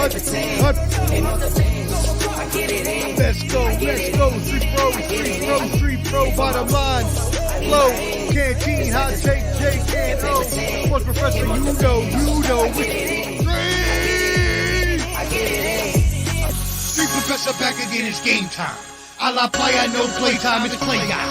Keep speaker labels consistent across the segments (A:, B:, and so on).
A: Let's go, street pro, bottom line, flow, canteen, hot take, Jake and O, sports professor, you know, Street professor back again, it's game time. A la playa, no playtime, it's play guy.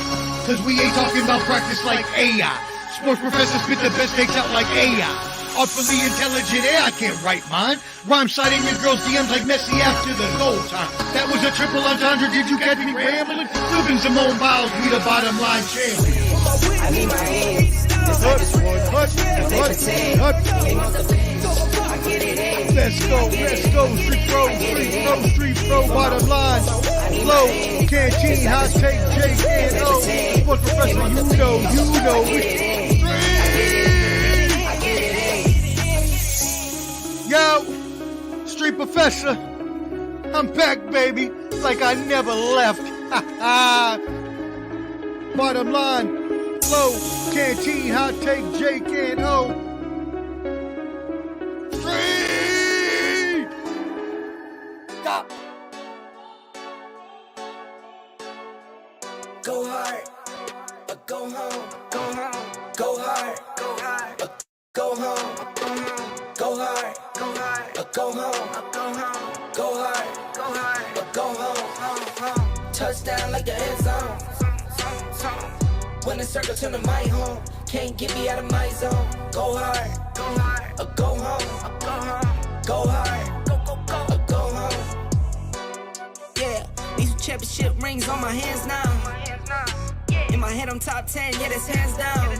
A: Cause we ain't talking about practice like AI. Sports professor spit the best takes out like AI. Artfully intelligent, I can't write mine. Rhyme citing your girl's DMs like Messi after the goal time. That was a triple entendre, did you catch me rambling? Flipping Simone Biles, we the bottom line champions.
B: I need my hands.
A: Let's go, street pro, bottom line, flow, canteen, hot take, Jake and O, sports professor, you know, Yo, street professor, I'm back, baby, like I never left. Bottom line, flow, canteen, hot take, Jake and O. Street!
B: Stop. Go hard, or go home. Go home. Go hard, go hard. Or go home. Go hard, go hard. Or go home. Go home. Go hard, go hard. Or go home. Touchdown like the end zone. When the circle turn to my home, can't get me out of my zone. Go hard, or go home. Go hard, or go home. Yeah, these championship rings on my hands now. In my head, I'm top 10, yeah, that's hands down.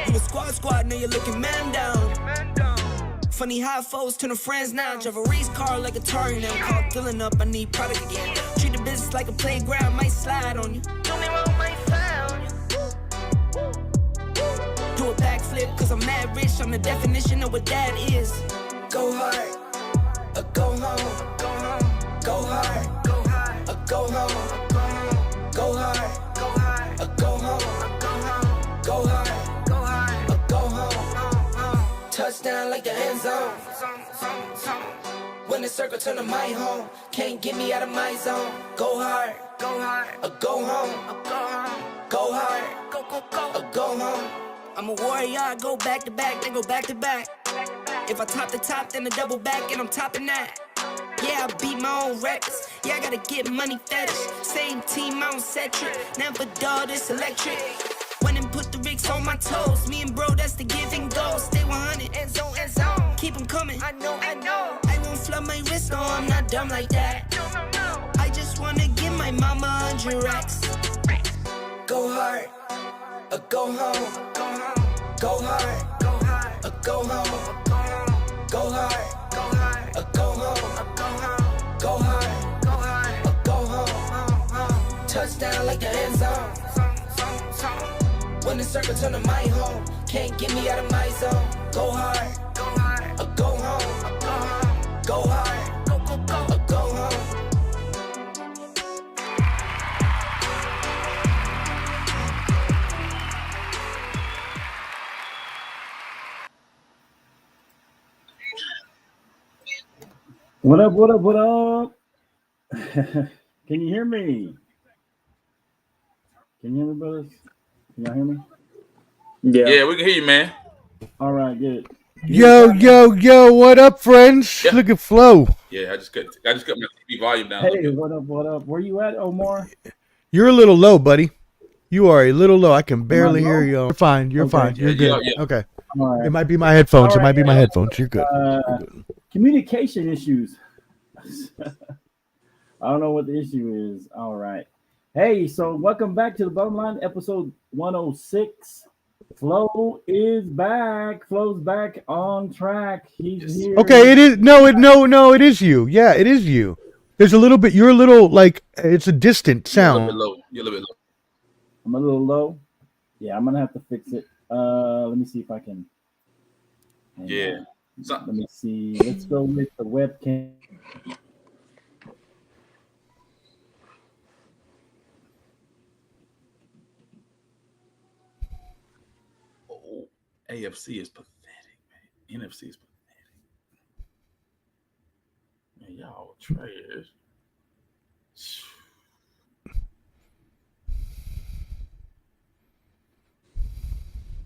B: You a squad, now you're looking man down. Funny how foes turn to friends now. Drive a race car like a Atari now. Call filling up, I need product again. Treat the business like a playground, might slide on you. Do me wrong, might slide on you. Do a backflip, cause I'm mad rich. I'm the definition of what that is. Go hard, or go home. Go hard, or go home. Go hard, or go home. Go hard, or go home. Touchdown like the end zone. When the circle turn to my home, can't get me out of my zone. Go hard, or go home. Go hard, or go home. I'm a warrior, I go back to back, then go back to back. If I top the top, then a double back, and I'm topping that. Yeah, I beat my own records. Yeah, I gotta get money fetish. Same team, I don't set trip. Never dull, this electric. Went and put the Ricks on my toes. Me and bro, that's the give and go. Stay 100, end zone. Keep them coming. I know. I won't flood my wrist, no, I'm not dumb like that. No. I just wanna give my mama 100 racks. Go hard, or go home. Go hard, or go home. Go hard, or go home. Go hard, or go home. Touchdown like the end zone. When the circle turn to my home, can't get me out of my zone. Go hard, or go home. Go hard, or go home.
C: What up? Can you hear me? Can you hear me, brothers? Can y'all hear me?
D: Yeah, we can hear you, man.
C: All right, good.
A: Yo, what up, friends?
D: Yeah.
A: Look at Flo.
D: Yeah, I just got my TV volume down.
C: Hey, what up? Where you at, Omar?
A: You're a little low, buddy. You are a little low. I can barely hear you. You're fine. You're
C: Okay.
A: fine. You're good.
D: Yeah.
A: Okay.
C: All right.
A: It might be my headphones.
C: All right,
A: You're good.
C: Communication issues. I don't know what the issue is. All right. Hey, so welcome back to the Bottom Line, episode 106. Flo is back. Flo's back on track. He's here.
A: Okay, it is. No, it is you. Yeah, it is you. There's a little bit. You're a little like it's a distant sound.
D: You're a little bit low.
C: I'm a little low. Yeah, I'm gonna have to fix it. Let me see if I can.
D: Yeah.
C: Let me see. Let's go with the webcam.
D: AFC is pathetic, man. NFC is pathetic. Y'all trash.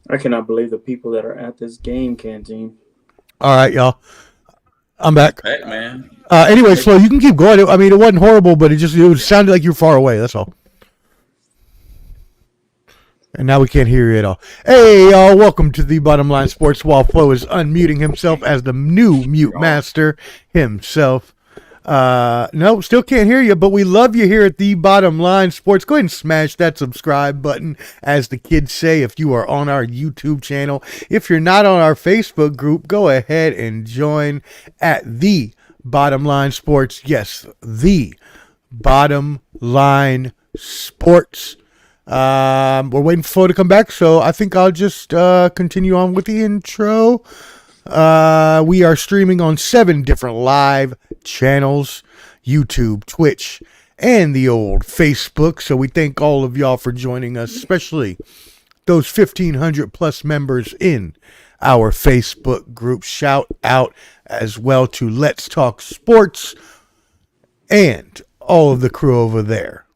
E: I cannot believe the people that are at this game, Canteen.
F: All right, y'all. I'm back.
D: Hey, man.
F: Anyways, Flo, you can keep going. I mean, it wasn't horrible, but it sounded like you were far away. That's all. And now we can't hear you at all. Hey, y'all. Welcome to the Bottom Line Sports while Flo is unmuting himself as the new mute master himself. No, still can't hear you, but we love you here at the Bottom Line Sports. Go ahead and smash that subscribe button, as the kids say, if you are on our YouTube channel. If you're not on our Facebook group, go ahead and join at the Bottom Line Sports. Yes, the Bottom Line Sports. We're waiting for Flo to come back, so I think I'll just continue on with the intro. We are streaming on 7 different live channels: YouTube, Twitch, and the old Facebook. So we thank all of y'all for joining us, especially those 1,500 plus members in our Facebook group. Shout out as well to Let's Talk Sports and all of the crew over there.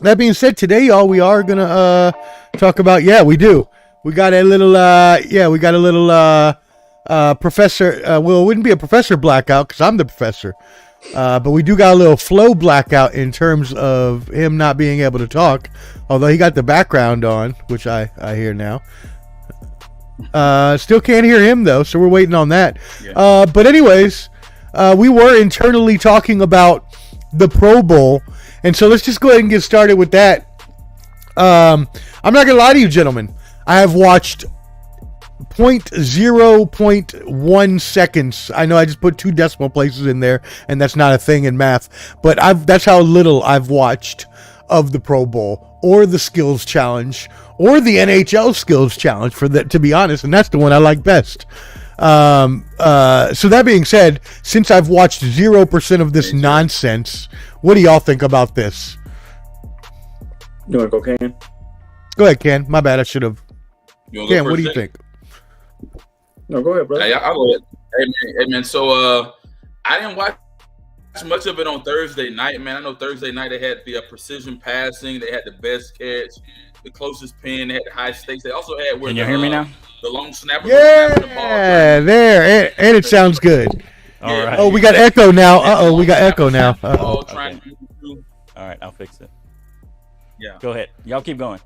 F: That being said, today, y'all, we are gonna talk about, we got a little professor, well, it wouldn't be a professor blackout because I'm the professor, but we do got a little Flow blackout in terms of him not being able to talk, although he got the background on, which I hear now. Still can't hear him though, so we're waiting on that. But anyways, we were internally talking about the Pro Bowl, and so let's just go ahead and get started with that. I'm not gonna lie to you, gentlemen, I have watched 0.1 seconds. I know I just put 2 decimal places in there, and that's not a thing in math, but that's how little I've watched of the Pro Bowl or the Skills Challenge or the NHL Skills Challenge, to be honest, and that's the one I like best. So that being said, since I've watched 0% of this nonsense, what do y'all think about this?
E: You want to go, Ken?
F: Go ahead, Ken. My bad. I should have. Ken, what do you think?
E: No, go ahead, brother.
D: Hey, I'll go ahead. Hey, man. So, I didn't watch much of it on Thursday night, man. I know Thursday night they had the precision passing. They had the best catch, the closest pin. They had the high stakes. They also had
G: Can you hear me now?
D: The long snapper.
F: Yeah, there. And it sounds good.
G: All right.
F: Oh, we got echo now. We got echo now.
D: Okay.
G: All right, I'll fix it.
D: Yeah.
G: Go ahead. Y'all keep going.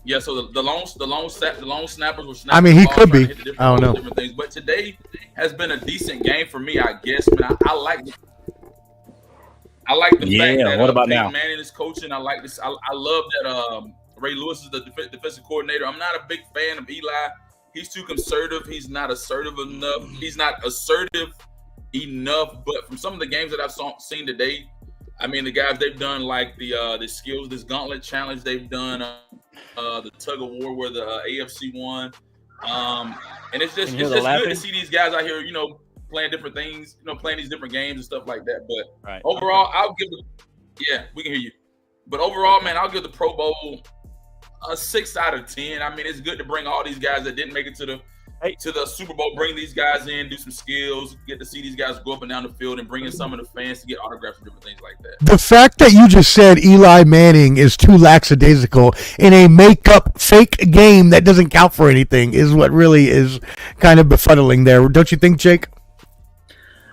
D: Yeah, so the long snappers were snapping.
F: I mean, he could be.
D: I
F: don't know.
D: Different things. But today has been a decent game for me, I guess. Man, I like the fact that
G: what about
D: Peyton
G: now?
D: Manning is coaching. I like this. I love that Ray Lewis is the defensive coordinator. I'm not a big fan of Eli. He's too conservative. He's not assertive enough. But from some of the games that I've seen today, I mean, the guys, they've done like the skills, this gauntlet challenge. They've done the tug of war where the AFC won. And it's just good to see these guys out here, playing different things, playing these different games and stuff like that. But overall, we can hear you. But overall, man, I'll give the Pro Bowl a 6 out of 10. I mean, it's good to bring all these guys that didn't make it to the Super Bowl, bring these guys in, do some skills, get to see these guys go up and down the field and bring in some of the fans to get autographs and different things like that.
F: The fact that you just said Eli Manning is too lackadaisical in a make-up fake game that doesn't count for anything is what really is kind of befuddling there. Don't you think, Jake?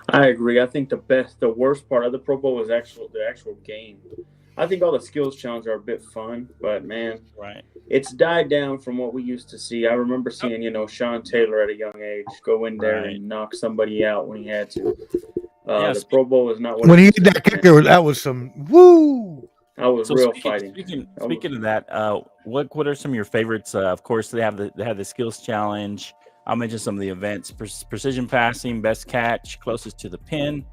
E: I agree. I think the worst part of the Pro Bowl is the actual game. I think all the skills challenges are a bit fun, but man, it's died down from what we used to see. I remember seeing, Sean Taylor at a young age go in there and knock somebody out when he had to. The Pro Bowl is not what
F: when he did that kicker. That was some woo.
E: I was fighting.
G: Speaking of that, what are some of your favorites? Of course, they have the skills challenge. I'll mention some of the events: precision passing, best catch, closest to the pin.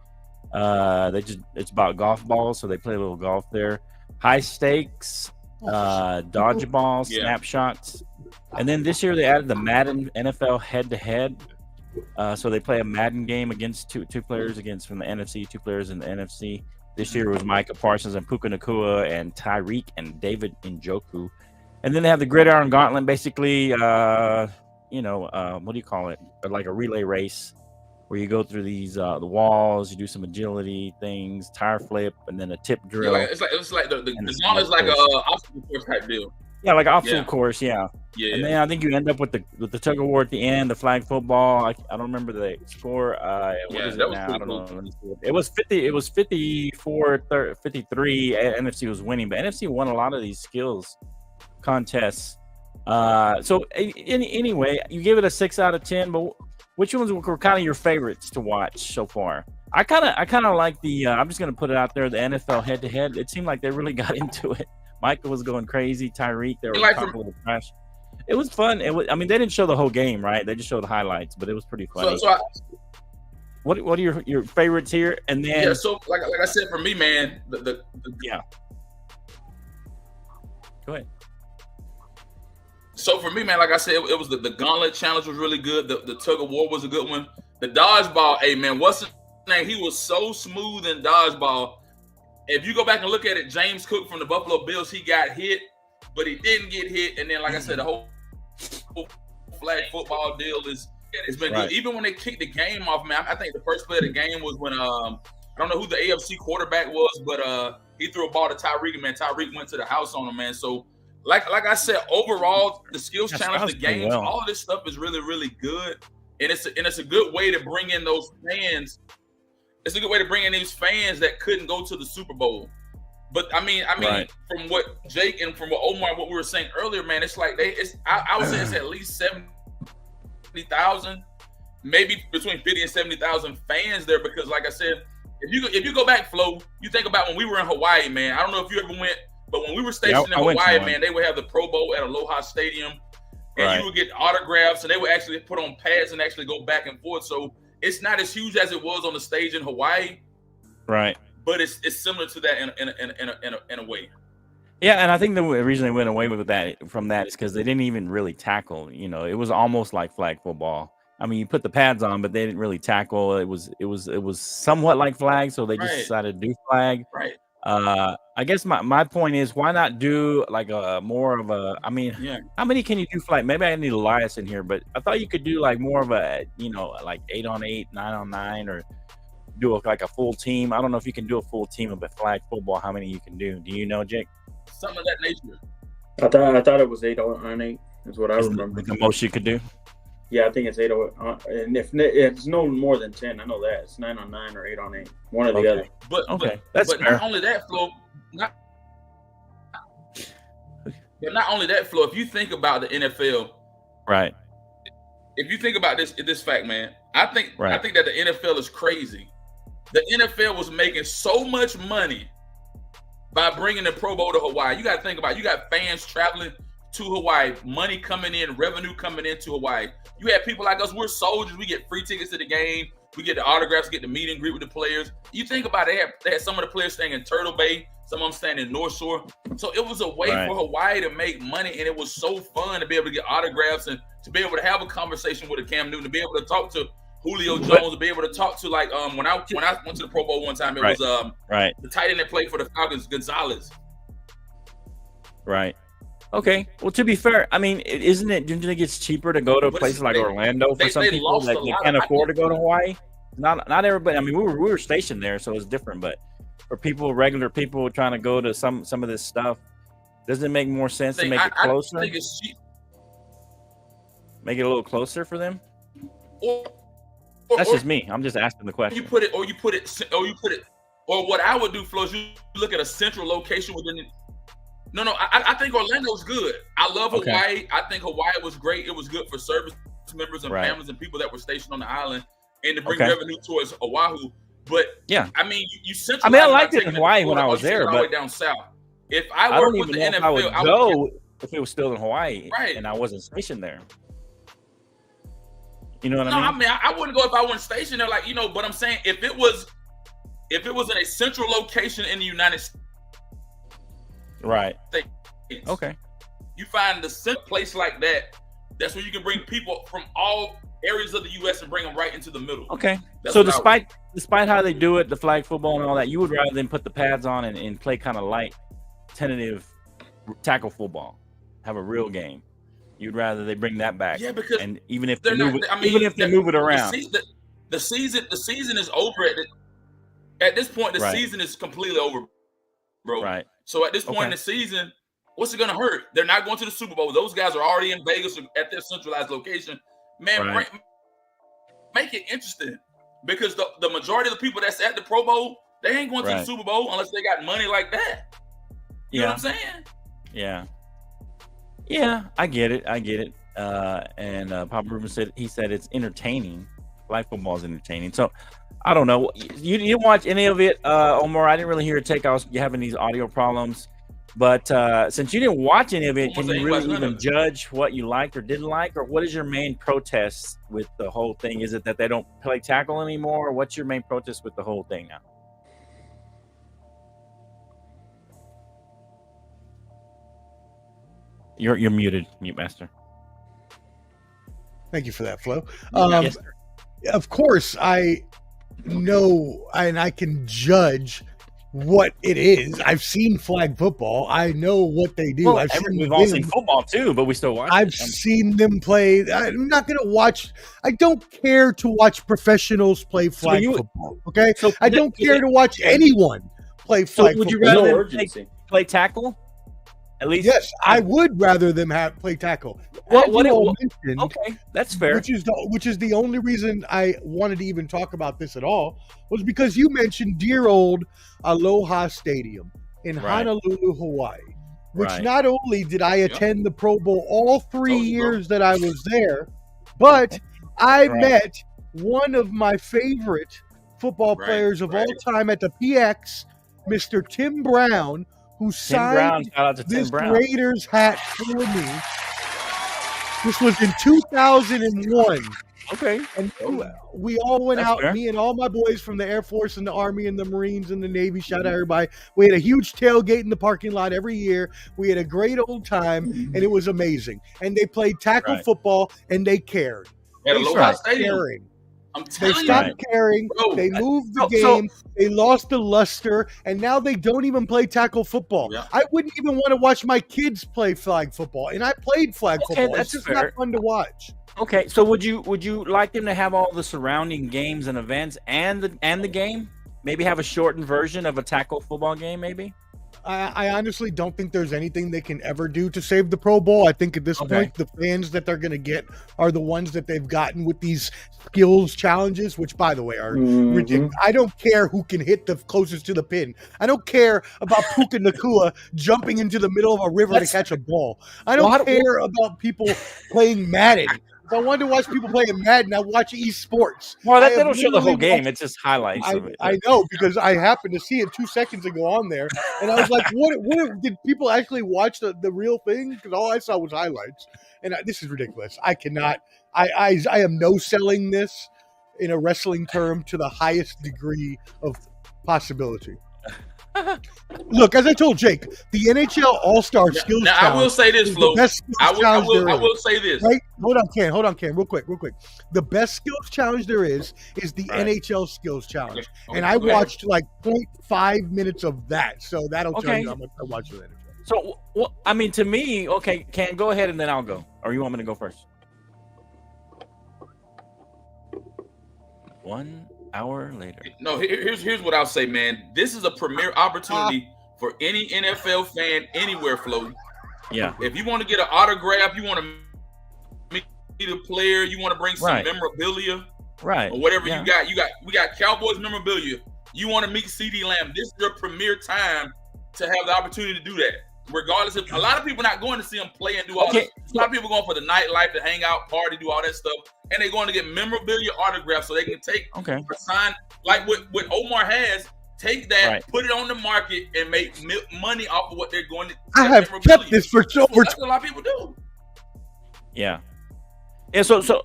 G: It's about golf balls, so they play a little golf there. High stakes, dodgeball, snapshots, and then this year they added the Madden NFL head-to-head. So they play a Madden game against two players from the NFC, 2 players in the NFC. This year was Micah Parsons and Puka Nacua and Tyreek and David Njoku. And then they have the Gridiron Gauntlet, basically, what do you call it? Like a relay race. where you go through these the walls, you do some agility things, tire flip, and then a tip
D: Yeah,
G: drill.
D: like, it's like the
G: and
D: gauntlet is like a obstacle course type deal.
G: Yeah, like obstacle
D: Yeah.
G: course, yeah.
D: Yeah,
G: And
D: yeah.
G: then I think you end up with the tug of war at the end, the flag football. I don't remember the score. What
D: Yeah,
G: is it
D: that was
G: now? I
D: pretty
G: don't
D: cool.
G: know. Let me see. It was 50. It was 54, 53. NFC was winning, but NFC won a lot of these skills contests. So anyway, you give it a 6 out of 10. But which ones were kind of your favorites to watch so far? I kind of like the. I'm just gonna put it out there. The NFL head to head. It seemed like they really got into it. Michael was going crazy. Tyreek, they were
D: Like
G: talking a little trash. It was fun. It was. I mean, they didn't show the whole game, right? They just showed the highlights, but it was pretty funny. What are your favorites here? And then
D: yeah, so like I said, for me, man, the
G: yeah. Go ahead.
D: So for me, man, like I said, it was the gauntlet challenge was really good. The tug of war was a good one. The dodgeball, hey man, what's his name? He was so smooth in dodgeball. If you go back and look at it, James Cook from the Buffalo Bills, he got hit, but he didn't get hit. And then, like I said, the whole flag football deal it's been good. Even when they kicked the game off, man, I think the first play of the game was when I don't know who the AFC quarterback was, but he threw a ball to Tyreek, and man, Tyreek went to the house on him, man. So like I said, overall, the skills challenge, the games, all of this stuff is really, really good. And it's a good way to bring in those fans. It's a good way to bring in these fans that couldn't go to the Super Bowl. But I mean, from what Jake and from what Omar, what we were saying earlier, man, it's like I would say it's at least 70,000, maybe between 50 and 70,000 fans there. Because like I said, if you go back, Flo, you think about when we were in Hawaii, man. I don't know if you ever went, but when we were stationed in Hawaii, man, they would have the Pro Bowl at Aloha Stadium, and you would get autographs, and they would actually put on pads and actually go back and forth. So it's not as huge as it was on the stage in Hawaii,
G: right?
D: But it's similar to that in a way.
G: Yeah, and I think the reason they went away with that from that is because they didn't even really tackle. You know, it was almost like flag football. I mean, you put the pads on, but they didn't really tackle. It was somewhat like flag, so they just decided to do flag.
D: Right.
G: I guess my point is, why not do like a more of a? I mean, how many can you do flag? Maybe I need Elias in here, but I thought you could do like more of a, like 8-on-8, 9-on-9, or do like a full team. I don't know if you can do a full team of a flag football. How many you can do? Do you know, Jake?
D: Something of that nature.
E: I thought it was 8-on-8 is what I remember.
G: The most you could do.
E: Yeah, I think it's 8-on-8, and if it's no more than 10, I know that it's 9-on-9 or 8-on-8, one or the other.
D: But
G: that's
D: but
G: fair.
D: not only that, Flo. Not only that, Flo. If you think about the NFL,
G: right?
D: If you think about this fact, man, I think that the NFL is crazy. The NFL was making so much money by bringing the Pro Bowl to Hawaii. You got to think about it. You got fans traveling to Hawaii, money coming in, revenue coming into Hawaii. You have people like us, we're soldiers. We get free tickets to the game. We get the autographs, get the meet and greet with the players. You think about it, they had some of the players staying in Turtle Bay, some of them staying in North Shore. So it was a way for Hawaii to make money, and it was so fun to be able to get autographs and to be able to have a conversation with a Cam Newton, to be able to talk to Julio Jones, to be able to talk to when I went to the Pro Bowl one time, it was the tight end that played for the Falcons, Gonzalez.
G: Right. Okay. Well, to be fair, I mean, do you think it's cheaper to go to places like Orlando for some people that can't afford to go to Hawaii? Not everybody. I mean, we were stationed there, so it's different. But for regular people trying to go to some of this stuff, doesn't it make more sense to make it closer?
D: I think it's cheap.
G: Make it a little closer for them. That's just me. I'm just asking the question.
D: Or what I would do, Flo, is you look at a central location within. No, I think Orlando's good. I love Hawaii. I think Hawaii was great. It was good for service members and families and people that were stationed on the island, and to bring revenue towards Oahu. But I mean, you centralize.
G: I liked it in Hawaii when I was there,
D: all
G: but
D: the way down south. If I worked with the NFL,
G: I would go if it was still in Hawaii, and I wasn't stationed there. You know what I mean?
D: I wouldn't go if I wasn't stationed there. But I'm saying if it was in a central location in the United States.
G: Right. Okay.
D: You find the central place like that. That's where you can bring people from all areas of the U.S. and bring them right into the middle.
G: Okay. So despite how they do it, the flag football and all that, you would rather than put the pads on and play kind of light, tentative tackle football, have a real game. You'd rather they bring that back.
D: Yeah, because
G: even if they move it around.
D: The season is over at this point. The season is completely over, bro.
G: Right.
D: So at this point in the season, what's it gonna hurt? They're not going to the Super Bowl. Those guys are already in Vegas at their centralized location. Man, make it interesting, because the majority of the people that's at the Pro Bowl, they ain't going to the Super Bowl unless they got money like that. You know what I'm saying?
G: Yeah. Yeah, I get it. And Papa Ruben said it's entertaining. Flag football is entertaining. So I don't know. You didn't watch any of it, Omar. I didn't really hear a take. You having these audio problems. But since you didn't watch any of it, can you really even judge what you liked or didn't like? Or what is your main protest with the whole thing? Is it that they don't play tackle anymore? Or what's your main protest with the whole thing now? You're muted, Mute Master.
F: Thank you for that, Flo.
G: Yes,
F: of course, I know and I can judge what it is. I've seen flag football. I know what they do.
G: Well, we've all seen football too, but we still watch.
F: I've seen them play. I'm not going to watch. I don't care to watch professionals play flag football. Okay, so I don't care to watch anyone play flag football.
G: Would you rather play tackle? At least,
F: yes, I would rather them play tackle.
G: Okay, that's fair.
F: Which is the only reason I wanted to even talk about this at all, was because you mentioned dear old Aloha Stadium in Honolulu, Hawaii. Which not only did I attend the Pro Bowl all 3 years that I was there, but I met one of my favorite football players of all time at the PX, Mr. Tim Brown, who signed this Raiders hat for me. This was in 2001.
G: Okay.
F: And we all went out, me and all my boys from the Air Force and the Army and the Marines and the Navy, shout out everybody. We had a huge tailgate in the parking lot every year. We had a great old time, and it was amazing. And they played tackle football, and they cared.
D: They stopped caring.
F: They stopped caring.
D: Bro,
F: they moved the game. They lost the luster, and now they don't even play tackle football. Yeah. I wouldn't even want to watch my kids play flag football, and I played flag football. It's just not fun to watch.
G: Okay, so would you like them to have all the surrounding games and events and the game? Maybe have a shortened version of a tackle football game, maybe?
F: I honestly don't think there's anything they can ever do to save the Pro Bowl. I think at this point, the fans that they're going to get are the ones that they've gotten with these skills challenges, which, by the way, are ridiculous. I don't care who can hit the closest to the pin. I don't care about Puka Nakua jumping into the middle of a river to catch a ball. I don't care about people playing Madden. If I wanted to watch people playing Madden, I watch esports.
G: Well, they don't show the whole game. It's just highlights of it.
F: I know, because I happened to see it 2 seconds ago on there, and I was like, what did people actually watch the real thing? Because all I saw was highlights. And this is ridiculous. I cannot – I am no-selling this in a wrestling term to the highest degree of possibility. Look, as I told Jake, the NHL All-Star Skills
D: Challenge. I will say this, Flo. I will say this.
F: Right? Hold on, Cam. Real quick. The best skills challenge there is the NHL Skills Challenge.
D: Okay,
F: and I watched like 0.5 minutes of that. So that'll tell you how much I watched the NHL.
G: So, well, I mean, to me, okay, Cam, go ahead and then I'll go. Or you want me to go first? 1 hour later.
D: No, here's what I'll say, man. This is a premier opportunity for any NFL fan anywhere, Flo.
G: Yeah.
D: If you want to get an autograph, you want to meet a player, you want to bring some memorabilia, or whatever you got. We got Cowboys memorabilia. You want to meet CD Lamb. This is your premier time to have the opportunity to do that. Regardless of a lot of people not going to see them play and do all this. A lot of people going for the nightlife, to hang out, party, do all that stuff, and they're going to get memorabilia autographs so they can take a sign like what Omar has. Take that, put it on the market, and make money off of what they're going to.
F: I have kept this for so.
D: That's what a lot of people do.
G: Yeah. So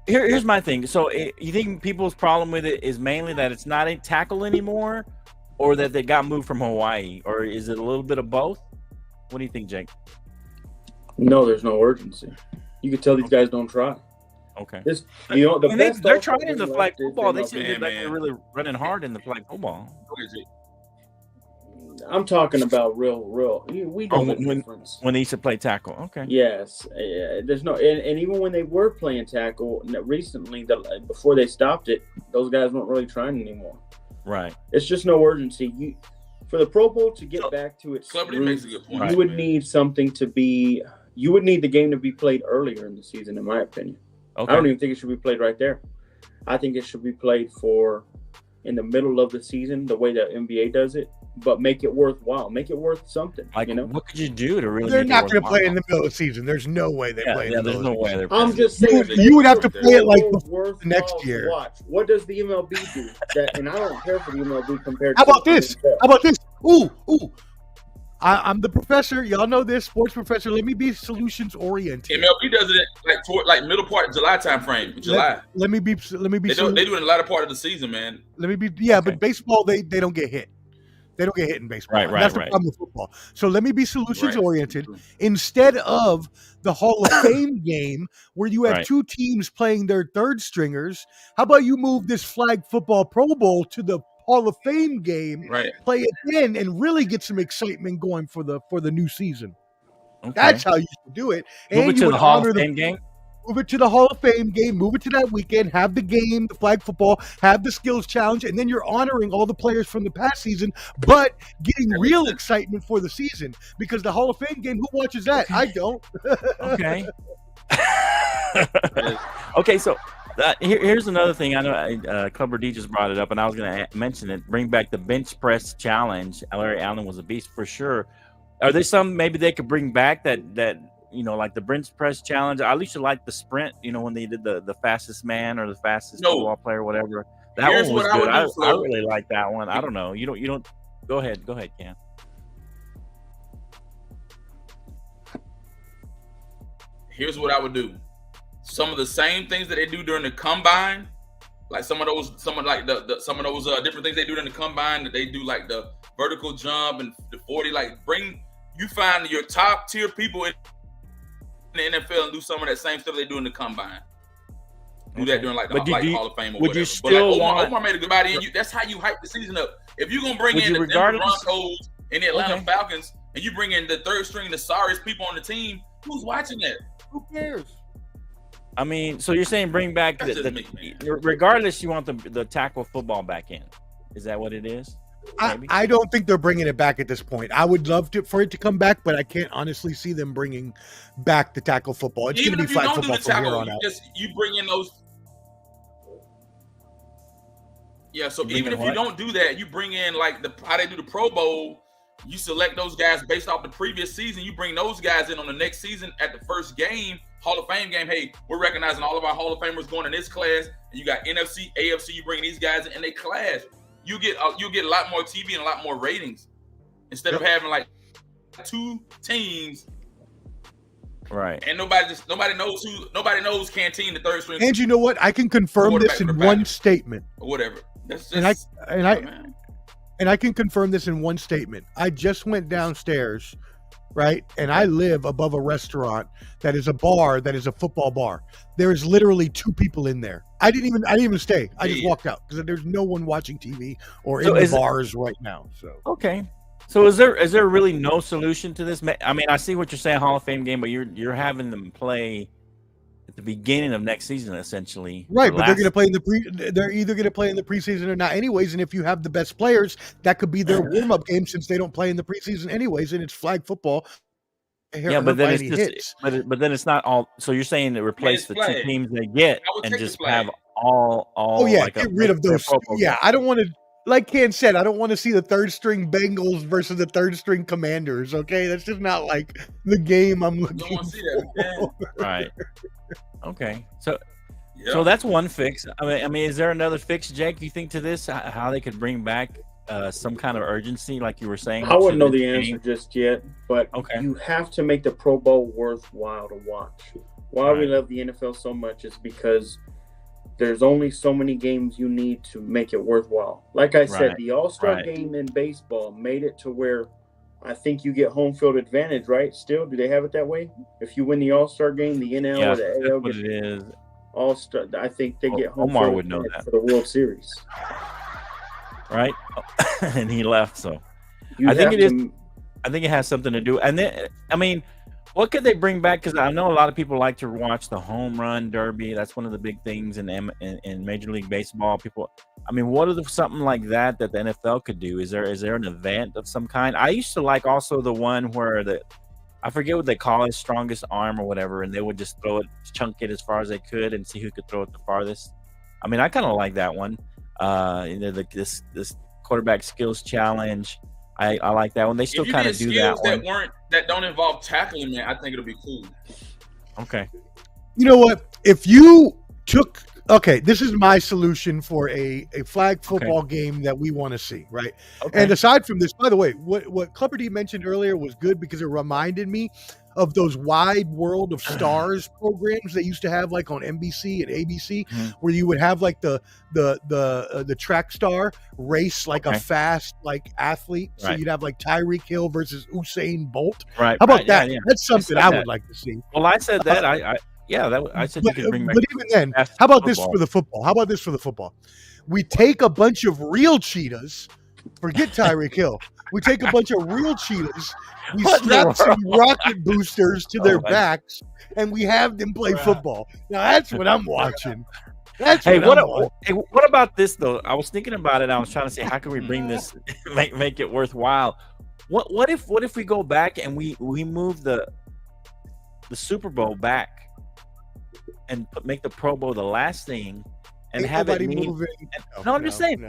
G: here's my thing. So you think people's problem with it is mainly that it's not a tackle anymore, or that they got moved from Hawaii, or is it a little bit of both? What do you think, Jake?
E: No, there's no urgency. You can tell these guys don't try.
G: Okay.
E: They're
G: trying in the flag football. They seem like they're really running hard in the flag football.
E: I'm talking about real. We know the difference.
G: When they used to play tackle. Okay.
E: Yes, there's no, and even when they were playing tackle recently, before they stopped it, those guys weren't really trying anymore.
G: Right.
E: It's just no urgency. For the Pro Bowl to get back to its roots, you would need something to be. You would need the game to be played earlier in the season, in my opinion.
G: Okay.
E: I don't even think it should be played right there. I think it should be played in the middle of the season, the way the NBA does it, but make it worthwhile. Make it worth something.
G: Like, what could you do to really?
F: They're not going to play in the middle of the season. There's no way they play.
G: Yeah, there's no way they're.
E: I'm just saying.
F: You would have to play it like the next year.
E: Watch. What does the MLB do? And I don't care for the MLB compared.
F: How about this? How about this? Ooh. I'm the professor. Y'all know this, sports professor. Let me be solutions oriented.
D: MLB does it like middle part July time frame. July.
F: Let me be.
D: They do it in the latter part of the season, man.
F: Let me be. Yeah, okay. But baseball, they don't get hit. They don't get hit in baseball.
G: Right.
F: That's the problem with football. So let me be solutions oriented instead of the Hall of Fame game where you have two teams playing their third stringers. How about you move this flag football Pro Bowl to the Hall of Fame game, play it in, and really get some excitement going for the new season. Okay. That's how you should do it.
G: Move it to the Hall of Fame game.
F: Move it to the Hall of Fame game. Move it to that weekend. Have the game, the flag football. Have the skills challenge, and then you're honoring all the players from the past season, but getting real excitement for the season. Because the Hall of Fame game, who watches that? I don't.
G: Okay. Okay, so. Here's another thing. I know Clubber D just brought it up, and I was going to mention it. Bring back the bench press challenge. Larry Allen was a beast for sure. Are there some maybe they could bring back that like the bench press challenge? I used to like the sprint. When they did the fastest man or the fastest football player, or whatever. That one was good. I really like that one. I don't know. You don't. Go ahead, Cam.
D: Here's what I would do. Some of the same things that they do during the combine, like some of those different things they do during the combine, that they do like the vertical jump and the 40. Like find your top tier people in the NFL and do some of that same stuff they do in the combine. Do that during the Hall of Fame or
G: would
D: whatever.
G: You still
D: but Omar made a good body in you. That's how you hype the season up. If you're gonna bring in the Denver Broncos and the Atlanta Falcons, and you bring in the third string, the sorriest people on the team, who's watching that? Who cares?
G: I mean, so you're saying bring back regardless, you want the tackle football back in. Is that what it is?
F: I don't think they're bringing it back at this point. I would love for it to come back, but I can't honestly see them bringing back the tackle football. It's going to be flag football from here on out.
D: You bring in those. Yeah, so even if you don't do that, you bring in how they do the Pro Bowl. You select those guys based off the previous season. You bring those guys in on the next season at the first game. Hall of Fame game. Hey, we're recognizing all of our Hall of Famers going in this class, and you got NFC, AFC. You bring these guys in, and they clash. You get a lot more TV and a lot more ratings instead of having like two teams.
G: Right.
D: And nobody knows Canteen, the third string.
F: And you know what? I can confirm this in one statement.
D: Or whatever. That's just,
F: and I can confirm this in one statement. I just went downstairs. Right. And I live above a restaurant that is a bar that is a football bar. There is literally two people in there. I didn't even stay. I just walked out because there's no one watching TV or in the bars right now. So
G: okay. So is there really no solution to this? I mean, I see what you're saying, Hall of Fame game, but you're having them play at the beginning of next season, essentially.
F: Right, but they're going to play they're either going to play in the preseason or not, anyways. And if you have the best players, that could be their warm-up game since they don't play in the preseason, anyways. And it's flag football.
G: Yeah, but then but then it's not all. So you're saying to replace the two teams they get and just have all.
F: Oh yeah, get rid of those. Yeah, I don't want to. Like Ken said, I don't want to see the third string Bengals versus the third string Commanders. Okay, that's just not like the game I'm looking for.
G: Right. Okay. So that's one fix. I mean, is there another fix, Jake? You think to this? How they could bring back some kind of urgency, like you were saying?
E: I wouldn't know the answer just yet, but you have to make the Pro Bowl worthwhile to watch. Why we love the NFL so much is because there's only so many games you need to make it worthwhile. Like I said, the All-Star game in baseball made it to where I think you get home field advantage, right? Still, do they have it that way? If you win the All-Star game, the NL or the AL
G: what it is.
E: All-Star, I think they get home
G: Omar
E: field
G: would know that
E: for the World Series.
G: Right? And he left, so. I think it is. I think it has something to do. And then, I mean, what could they bring back? Because I know a lot of people like to watch the home run derby. That's one of the big things in Major League Baseball. People, I mean, what are something like that the NFL could do? Is there an event of some kind? I used to like also the one where I forget what they call it, strongest arm or whatever, and they would just throw it, chunk it as far as they could, and see who could throw it the farthest. I mean, I kind of like that one. This quarterback skills challenge. I like that one. They still kind of do that one.
D: That don't involve tackling, man, I think it'll be cool.
G: Okay.
F: You know what? If you took this is my solution for a flag football game that we want to see, right? Okay. And aside from this, by the way, what Clubber D mentioned earlier was good because it reminded me of those Wide World of Stars programs they used to have, like on NBC and ABC, where you would have like the track star race like a fast like athlete. So you'd have like Tyreek Hill versus Usain Bolt.
G: Right.
F: How about that? Yeah. That's something I would like to see.
G: Well, I said that. I said you could bring back.
F: But even then, how about this for the football? How about this for the football? We take a bunch of real cheetahs. Forget Tyreek Hill. We take a bunch of real cheetahs. We strap some rocket boosters to their backs, and we have them play football. Now that's what I'm watching.
G: What about this though? I was thinking about it. I was trying to say, how can we bring this, make it worthwhile? What if we go back and we move the Super Bowl back and make the Pro Bowl the last thing? And have it mean, I'm just saying,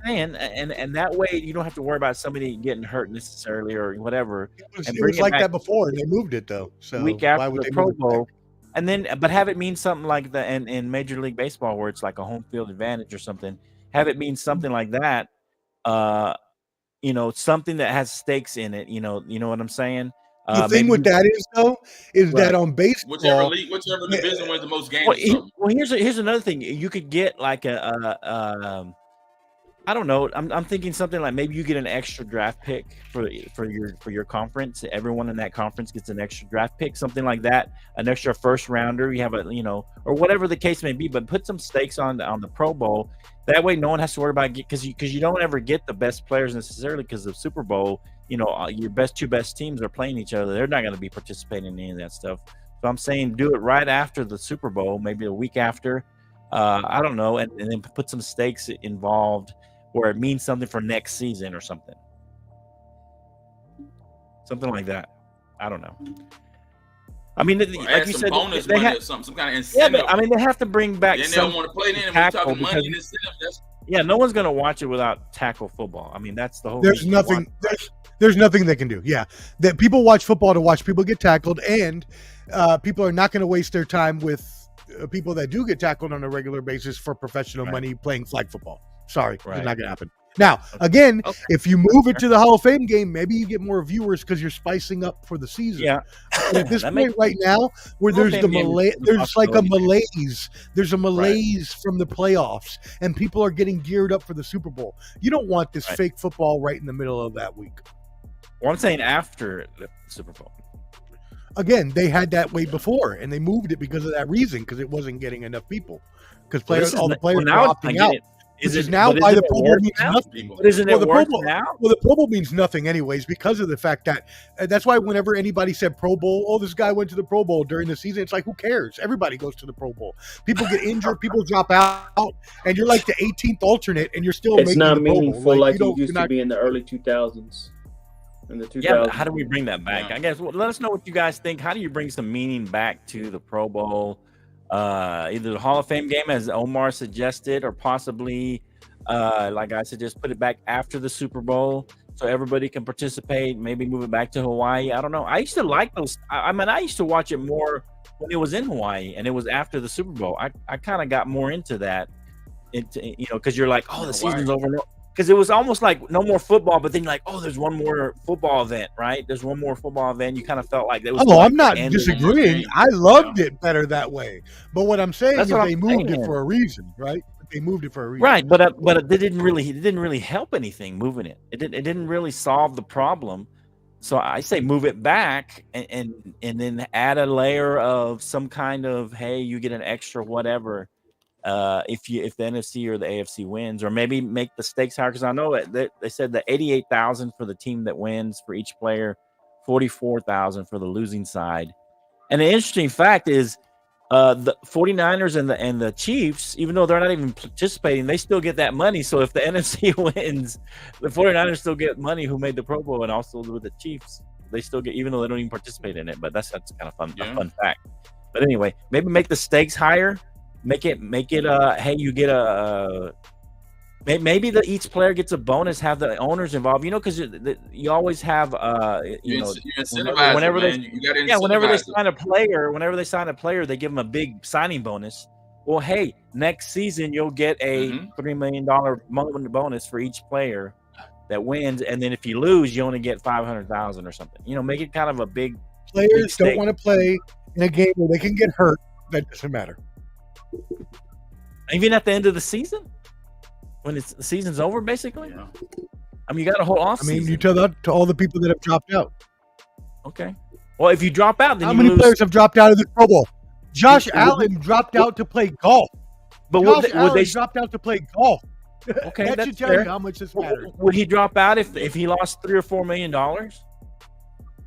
G: and that way you don't have to worry about somebody getting hurt necessarily or whatever.
F: It was like that before, and they moved it though. So
G: week after the Pro Bowl, and then but have it mean something like that in Major League Baseball, where it's like a home field advantage or something. Have it mean something like that. Something that has stakes in it. You know what I'm saying.
F: The thing with that is though, that on baseball,
D: whichever division wins the most games.
G: Well, here's another thing. You could get like I don't know. I'm thinking something like maybe you get an extra draft pick for your conference. Everyone in that conference gets an extra draft pick, something like that. An extra first rounder. You have or whatever the case may be. But put some stakes on the Pro Bowl. That way, no one has to worry about because you don't ever get the best players necessarily because of Super Bowl. Your two best teams are playing each other. They're not going to be participating in any of that stuff. So I'm saying do it right after the Super Bowl, maybe a week after. I don't know, and then put some stakes involved where it means something for next season or something. Something like that. I don't know. I mean, like you said,
D: bonus money or some kind of incentive.
G: Yeah, but I mean, they have to bring back.
D: Then they don't want to play. Then we're talking money and incentive.
G: Yeah, no one's going to watch it without tackle football. I mean, that's the whole.
F: There's nothing. There's nothing they can do. Yeah, that people watch football to watch people get tackled, and people are not going to waste their time with people that do get tackled on a regular basis for professional money playing flag football. Sorry, it's not going to happen. Now, again, if you move it to the Hall of Fame game, maybe you get more viewers because you're spicing up for the season.
G: Yeah.
F: But at this point right now, where there's like a malaise. There's a malaise from the playoffs, and people are getting geared up for the Super Bowl. You don't want this fake football right in the middle of that week.
G: Well, I'm saying after the Super Bowl.
F: Again, they had that way before, and they moved it because of that reason, because it wasn't getting enough people. Because all the players are opting out. Is now why the Pro Bowl means nothing.
G: But isn't it worse now?
F: Well, the Pro Bowl means nothing anyways because of the fact that that's why whenever anybody said Pro Bowl, this guy went to the Pro Bowl during the season, it's like, who cares? Everybody goes to the Pro Bowl. People get injured, people drop out, and you're like the 18th alternate, and you're still making the Pro Bowl.
E: It's not meaningful like it used to be in the early 2000s.
G: Yeah, but how do we bring that back? I guess let us know what you guys think. How do you bring some meaning back to the Pro Bowl? Either the Hall of Fame game, as Omar suggested, or possibly, like I said, just put it back after the Super Bowl so everybody can participate. Maybe move it back to Hawaii. I don't know. I used to like those. I used to watch it more when it was in Hawaii and it was after the Super Bowl. I kind of got more into that, because you're like, the season's over. Because it was almost like no more football, but then you're like, there's one more football event, right? There's one more football event. You kind of felt like there was.
F: I'm not disagreeing. I loved it better that way. But what I'm saying is they moved it for a reason, right? They moved it for a reason,
G: right? But it didn't really help anything moving it. It didn't really solve the problem. So I say move it back and then add a layer of some kind of, hey, you get an extra whatever. if the NFC or the AFC wins, or maybe make the stakes higher, because I know they said that 88,000 for the team that wins for each player, 44,000 for the losing side. And the interesting fact is, the 49ers and the Chiefs, even though they're not even participating, they still get that money. So if the NFC wins, the 49ers still get money who made the Pro Bowl, and also with the Chiefs, they still get, even though they don't even participate in it. But that's kind of fun, a fun fact. But anyway, maybe make the stakes higher. Make it hey, you get maybe each player gets a bonus, have the owners involved, because you always have
D: you incentivize
G: whenever
D: it,
G: they whenever they sign a player, they give them a big signing bonus. Well, hey, next season you'll get a $3 million bonus for each player that wins, and then if you lose, you only get $500,000 or something. Make it kind of a big.
F: Players don't want to play in a game where they can get hurt. That doesn't matter.
G: Even at the end of the season, when the season's over, basically. Yeah. I mean, you got a whole off season.
F: You tell that to all the people that have dropped out.
G: Okay. Well, if you drop out, then
F: how many players have dropped out of the Pro Bowl? Josh Allen dropped out to play golf.
G: But
F: Josh Allen dropped out to play golf.
G: Okay,
F: that should tell you how much this matters.
G: Would he drop out if he lost $3 or $4 million?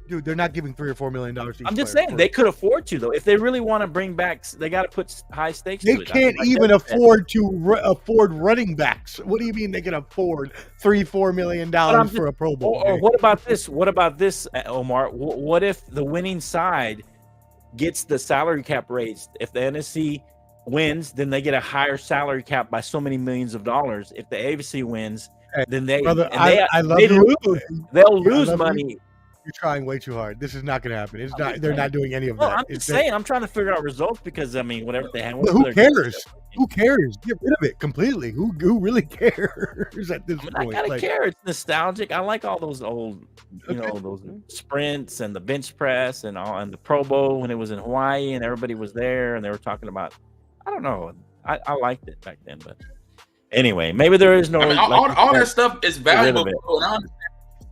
F: Dude, they're not giving $3 or $4 million.
G: I'm just saying they could afford to, though. If they really want to bring back, they got to put high stakes.
F: They can't even afford to afford running backs. What do you mean they can afford $3-4 million for a Pro Bowl?
G: Or what about this? What about this, Omar? What if the winning side gets the salary cap raised? If the NFC wins, then they get a higher salary cap by so many millions of dollars. If the AFC wins, then they they'll lose money.
F: You're trying way too hard. This is not going to happen. It's not. They're not doing any of that.
G: I'm just saying. I'm trying to figure out results because whatever they have.
F: Who cares? Who cares? Get rid of it completely. Who really cares at this point?
G: I gotta care. It's nostalgic. I like all those old, those sprints and the bench press and the Pro Bowl when it was in Hawaii and everybody was there and they were talking about. I don't know. I liked it back then, but anyway, maybe there is no.
D: All that stuff is valuable.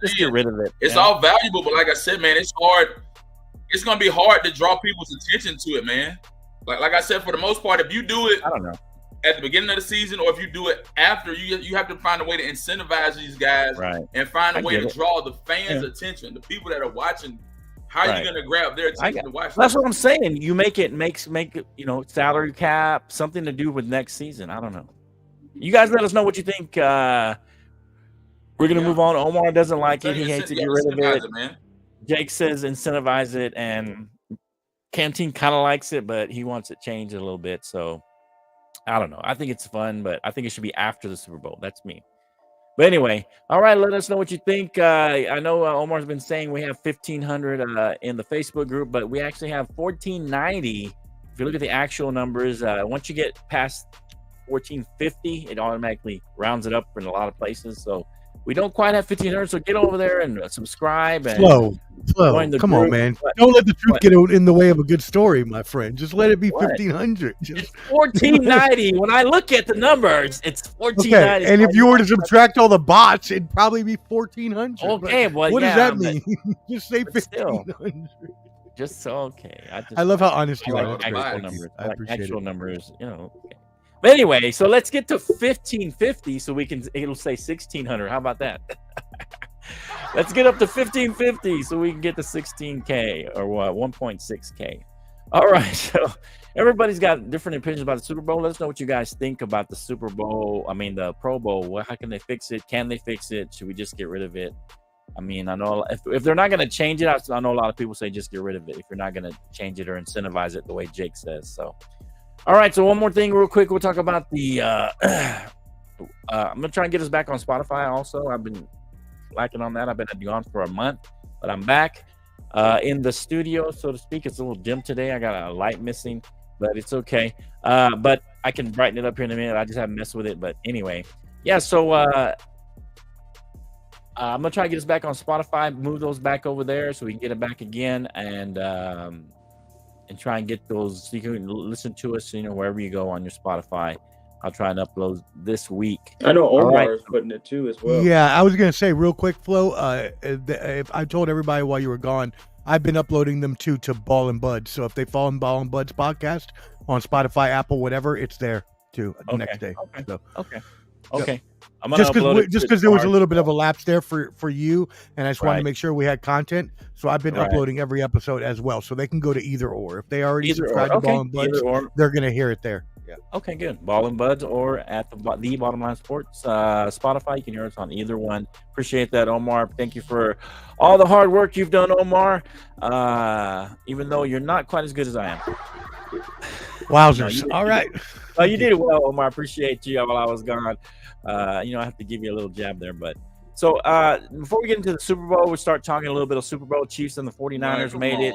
G: Just get rid of it.
D: It's all valuable, but like I said, man, it's hard. It's gonna be hard to draw people's attention to it, man. Like I said, for the most part, if you do it,
G: I don't know,
D: at the beginning of the season, or if you do it after, you have to find a way to incentivize these guys,
G: right?
D: And find a way to draw the fans' attention, the people that are watching. How are you gonna grab their attention to watch?
G: That's what I'm saying. You make it salary cap, something to do with next season. I don't know. You guys let us know what you think. We're going to move on. Omar doesn't like it. He hates it. Get rid of it.
D: Man.
G: Jake says incentivize it. And Canteen kind of likes it, but he wants it changed a little bit. So, I don't know. I think it's fun, but I think it should be after the Super Bowl. That's me. But anyway, all right, let us know what you think. I know Omar's been saying we have 1,500 in the Facebook group, but we actually have 1,490. If you look at the actual numbers, once you get past 1,450, it automatically rounds it up in a lot of places. So, we don't quite have 1,500, so get over there and subscribe. And
F: Flow. Come on, man. Don't let the truth get in the way of a good story, my friend. Just let it be 1,500.
G: It's 1,490. When I look at the numbers, it's 1,490.
F: Okay, and if you were to subtract all the bots, it'd probably be 1,400.
G: Okay, well,
F: what does that mean? Just say 1,500.
G: Just okay.
F: I love how honest you are.
G: Actual numbers.
F: I appreciate
G: actual numbers. Okay. But anyway, so let's get to 1,550 so it'll say 1,600. How about that? Let's get up to 1,550 so we can get to 16K or what, 1.6K. All right, so everybody's got different opinions about the Super Bowl. Let us know what you guys think about the Super Bowl. I mean, the Pro Bowl. How can they fix it? Can they fix it? Should we just get rid of it? I mean, I know if they're not going to change it, I know a lot of people say just get rid of it if you're not going to change it or incentivize it the way Jake says. So. All right, so one more thing real quick. We'll talk about the I'm going to try and get us back on Spotify also. I've been lacking on that. I've been gone for a month, but I'm back in the studio, so to speak. It's a little dim today. I got a light missing, but it's okay. But I can brighten it up here in a minute. I just haven't messed with it. But anyway, yeah, so I'm going to try to get us back on Spotify, move those back over there so we can get it back again and try and get those so you can listen to us, wherever you go on your Spotify. I'll try and upload this week.
E: I know Omar is putting it too as well.
F: Yeah, I was going to say real quick, Flo, if I told everybody while you were gone, I've been uploading them to Ball and Buds. So if they fall in Ball and Buds podcast on Spotify, Apple, whatever, it's there too the next day.
G: Okay.
F: So.
G: Okay. I'm
F: Just
G: gonna
F: because there was a little bit of a lapse there for you, and I just wanted to
G: Right.
F: make sure we had content. So I've been
G: Right.
F: uploading every episode as well, so they can go to either or. If they already
G: Either
F: subscribe
G: or.
F: to
G: Okay.
F: Ball and Buds,
G: Either or.
F: they're gonna hear it there. Yeah.
G: Okay, good. Ball and Buds or at the Bottom Line Sports Spotify. You can hear us on either one. Appreciate that, Omar. Thank you for all the hard work you've done, Omar. Even though you're not quite as good as I am.
F: Wowzers!
G: No,
F: All right.
G: You did it well, Omar. Appreciate you while I was gone. I have to give you a little jab there, but so before we get into the Super Bowl, we start talking a little bit of Super Bowl. Chiefs and the 49ers made it.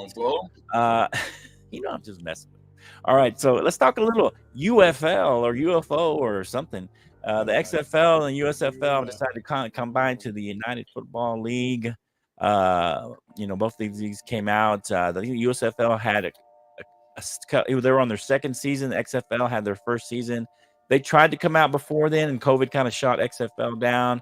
G: I'm just messing with you. All right, so let's talk a little UFL or UFO or something. The XFL and USFL decided to combine to the United Football League. Both of these leagues came out. The USFL had they were on their second season. The XFL had their first season. They tried to come out before then, and COVID kind of shot XFL down.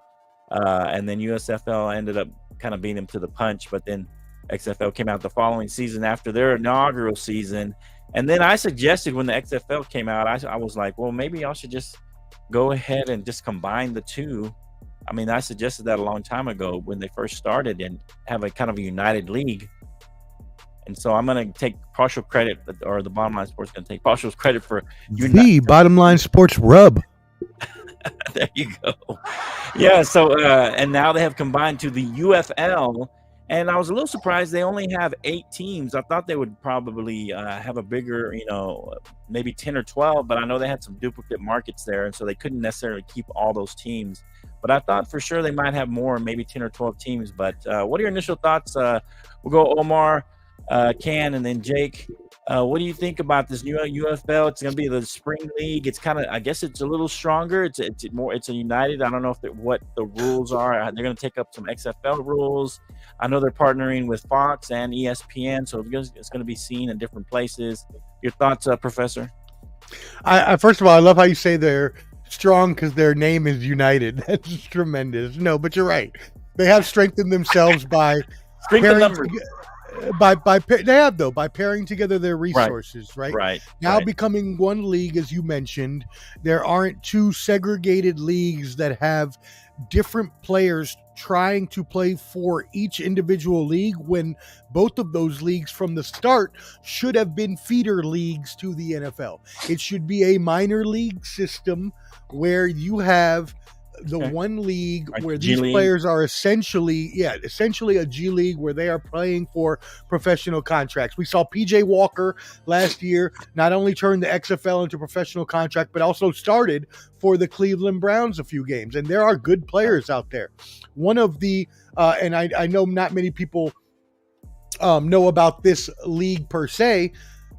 G: And then USFL ended up kind of beating them to the punch. But then XFL came out the following season after their inaugural season. And then I suggested when the XFL came out, I was like, well, maybe y'all should just go ahead and just combine the two. I mean, I suggested that a long time ago when they first started and have a kind of a united league. And so I'm going to take partial credit, or the Bottom Line Sports going to take partial credit for
F: the Bottom Line Sports rub.
G: There you go. Yeah. So, and now they have combined to the UFL. And I was a little surprised they only have 8 teams. I thought they would probably have a bigger, maybe 10 or 12, but I know they had some duplicate markets there, and so they couldn't necessarily keep all those teams. But I thought for sure they might have more, maybe 10 or 12 teams. But what are your initial thoughts? We'll go Omar, Can, and then Jake. What do you think about this new UFL? It's going to be the spring league. It's kind of, I guess it's a little stronger. It's a united. I don't know what the rules are. They're going to take up some XFL rules. I know they're partnering with Fox and ESPN, so it's going to be seen in different places. Your thoughts, Professor?
F: I first of all, I love how you say they're strong because their name is United. That's tremendous. No, but you're right. They have strengthened themselves by by pairing together their resources, right? Now becoming one league, as you mentioned. There aren't 2 segregated leagues that have different players trying to play for each individual league, when both of those leagues from the start should have been feeder leagues to the NFL. It should be a minor league system where you have the one league where these players are essentially a G League where they are playing for professional contracts. We saw PJ Walker last year not only turn the XFL into a professional contract, but also started for the Cleveland Browns a few games. And there are good players out there. One of the, and I know not many people know about this league per se,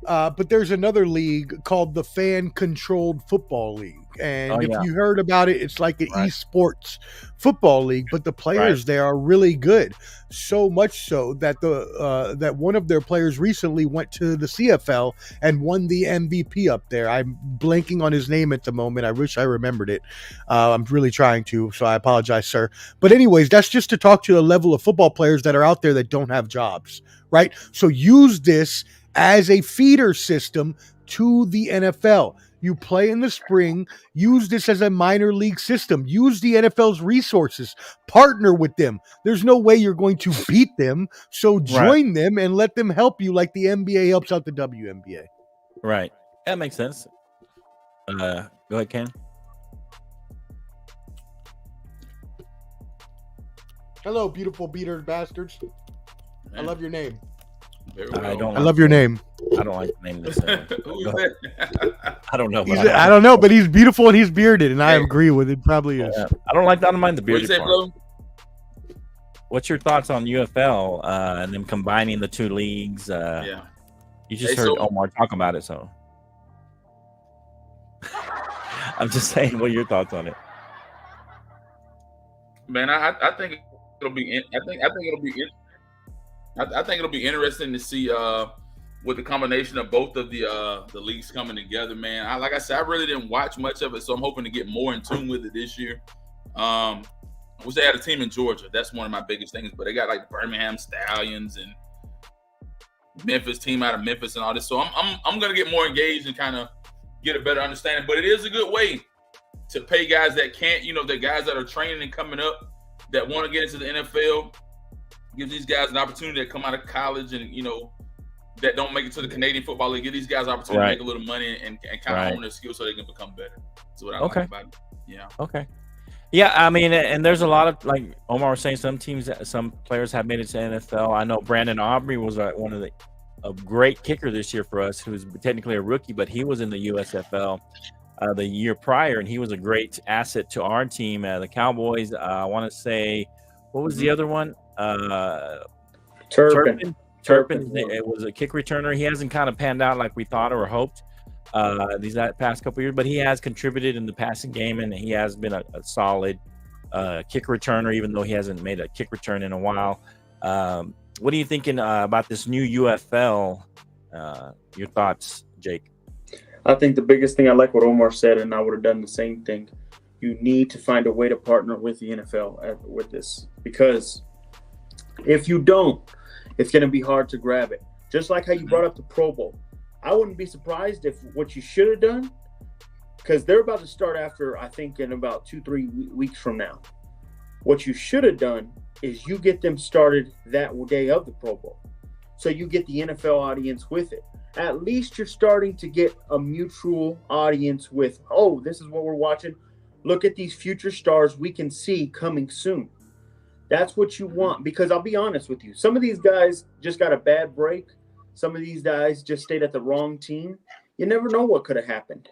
F: but there's another league called the Fan Controlled Football League. And if you heard about it, it's like an esports football league, but the players there are really good. So much so that that one of their players recently went to the CFL and won the MVP up there. I'm blanking on his name at the moment. I wish I remembered it. I'm really trying to, so I apologize, sir. But anyways, that's just to talk to the level of football players that are out there that don't have jobs, right? So use this as a feeder system to the NFL. You play in the spring, use this as a minor league system, use the NFL's resources, partner with them. There's no way you're going to beat them, so join them and let them help you like the NBA helps out the WNBA.
G: Right. That makes sense. Go ahead, Ken.
F: Hello, beautiful beater bastards. I love your name.
G: I
F: love your name.
G: I don't like the name of this.
D: Who's that?
G: I don't know.
F: I don't know, but he's beautiful and he's bearded, and I agree with it. Probably is.
G: I don't mind the bearded part.
D: Flo?
G: What's your thoughts on UFL and then combining the 2 leagues? You just heard Omar talk about it, so I'm just saying. What are your thoughts on it?
D: Man, I think it'll be. I think it'll be interesting to see with the combination of both of the leagues coming together, man. Like I said, I really didn't watch much of it, so I'm hoping to get more in tune with it this year. I wish they had a team in Georgia. That's one of my biggest things, but they got like the Birmingham Stallions and Memphis team out of Memphis and all this. So I'm gonna get more engaged and kind of get a better understanding. But it is a good way to pay guys that can't, the guys that are training and coming up that want to get into the NFL. Gives these guys an opportunity to come out of college and, that don't make it to the Canadian Football League. Give these guys an opportunity to make a little money and kind of hone their skills so they can become better. That's what I like about it. Yeah.
G: Okay. Yeah, I mean, and there's a lot of, like Omar was saying, some players have made it to NFL. I know Brandon Aubrey was one of a great kicker this year for us, who's technically a rookie, but he was in the USFL the year prior, and he was a great asset to our team, the Cowboys. I want to say, what was the other one? Turpin. It was a kick returner. He hasn't kind of panned out like we thought or hoped these past couple years, but he has contributed in the passing game, and he has been a solid kick returner, even though he hasn't made a kick return in a while. What are you thinking about this new UFL? Your thoughts, Jake?
E: I think the biggest thing, I like what Omar said, and I would have done the same thing. You need to find a way to partner with the NFL with this, because if you don't, it's going to be hard to grab it. Just like how you brought up the Pro Bowl. I wouldn't be surprised if what you should have done, because they're about to start after, I think, in about 2-3 weeks from now. What you should have done is you get them started that day of the Pro Bowl. So you get the NFL audience with it. At least you're starting to get a mutual audience with, oh, this is what we're watching. Look at these future stars we can see coming soon. That's what you want, because I'll be honest with you. Some of these guys just got a bad break. Some of these guys just stayed at the wrong team. You never know what could have happened,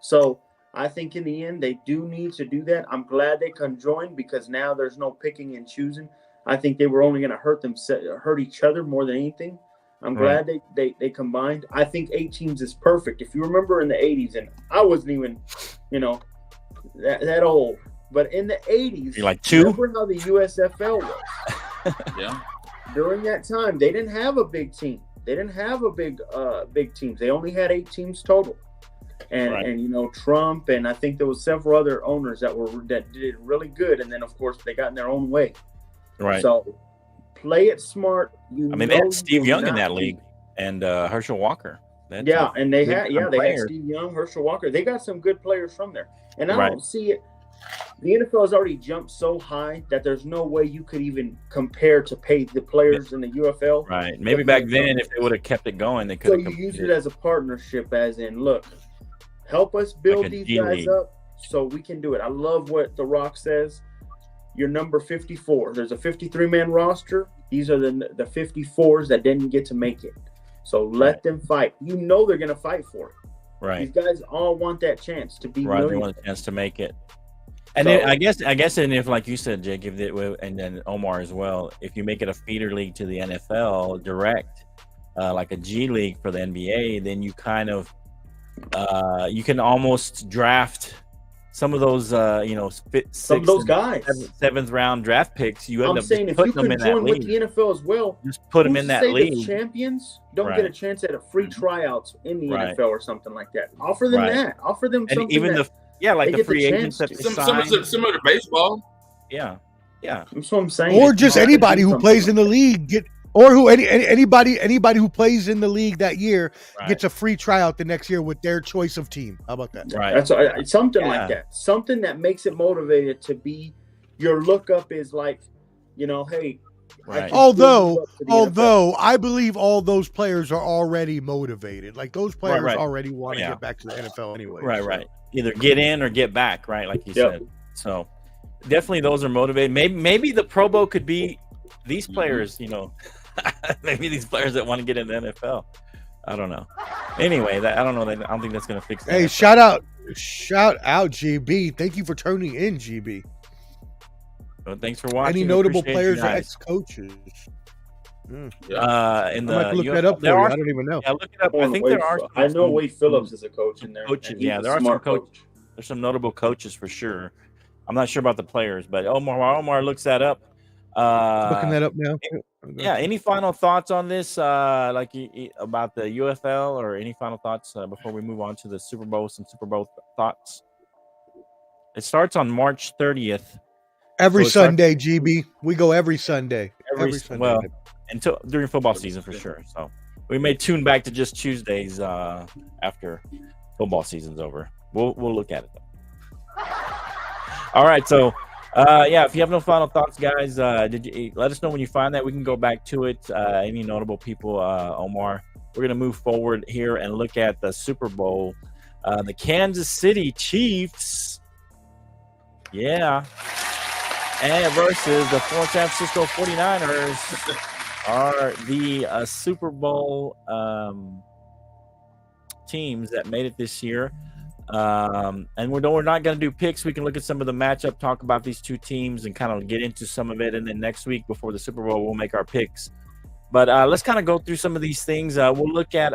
E: So I think in the end, they do need to do that. I'm glad they conjoined, because now there's no picking and choosing. I think they were only going to hurt each other more than anything. I'm glad they combined. I think 8 teams is perfect. If you remember in the 80s, and I wasn't even, that old. But in the 80s,
G: you're like 2?
E: Remember how the USFL was?
D: Yeah.
E: During that time, they didn't have a big team. They didn't have a big teams. They only had 8 teams total. And Trump, and I think there was several other owners that did really good. And then, of course, they got in their own way.
G: Right.
E: So play it smart.
G: They had Steve Young in that league and Herschel Walker.
E: And they had Steve Young, Herschel Walker. They got some good players from there. And I don't see it. The NFL has already jumped so high that there's no way you could even compare to pay the players in the UFL.
G: Right. Maybe back then, if they would have kept it going, they could have.
E: So you use it as a partnership, as in, look, help us build these guys up so we can do it. I love what The Rock says. You're number 54. There's a 53-man roster. These are the 54s that didn't get to make it. So let them fight. They're going to fight for it.
G: Right.
E: These guys all want that chance to be
G: right. They want a chance to make it. And then I guess, and if, like you said, Jake, and then Omar as well, if you make it a feeder league to the NFL direct, like a G League for the NBA, then you kind of you can almost draft some of those,
E: some of those guys,
G: 7th round draft picks. You end up
E: saying if you could join with the NFL as well,
G: just put them in that league.
E: The champions don't get a chance at a free tryouts in the NFL or something like that. Offer them that. Offer them something.
G: And even the free agents that
D: similar to baseball.
G: Yeah.
E: That's what I'm saying.
F: Or just anybody who plays in the league anybody who plays in the league that year gets a free tryout the next year with their choice of team. How about that?
G: Right.
E: That's something like that. Something that makes it motivated to be. Your lookup is like, hey.
G: Right.
F: Although I believe all those players are already motivated. Like those players already want to get back to the NFL anyway.
G: Right. Either get in or get back, right? Like you said. So definitely those are motivated. Maybe the Pro Bowl could be these players, maybe these players that want to get in the NFL. I don't know. Anyway, I don't know. I don't think that's going to fix that.
F: Hey, shout out, GB. Thank you for tuning in, GB.
G: Well, thanks for watching.
F: Any notable players or ex-coaches?
G: In
F: I
G: the
F: might look that up for you. I don't even know.
G: Yeah, look it up. I think there are.
E: I know Wade Phillips is a coach in there.
G: Coaches, yeah, there are some coaches. There's some notable coaches for sure. I'm not sure about the players, but Omar looks that up.
F: Looking that up now.
G: Yeah. Any final thoughts on this, about the UFL, or any final thoughts before we move on to the Super Bowl? Some Super Bowl thoughts. It starts on March 30th.
F: Every Sunday, GB. We go every Sunday. Every Sunday.
G: Well, until during football season for sure. So we may tune back to just Tuesdays after football season's over. We'll look at it though. All right, so if you have no final thoughts, guys, let us know when you find that. We can go back to it. Any notable people, Omar? We're gonna move forward here and look at the Super Bowl. The Kansas City Chiefs, and versus the San Francisco 49ers are the Super Bowl teams that made it this year. And we're not going to do picks. We can look at some of the matchup, talk about these two teams, and kind of get into some of it. And then next week before the Super Bowl, we'll make our picks. But let's kind of go through some of these things. We'll look at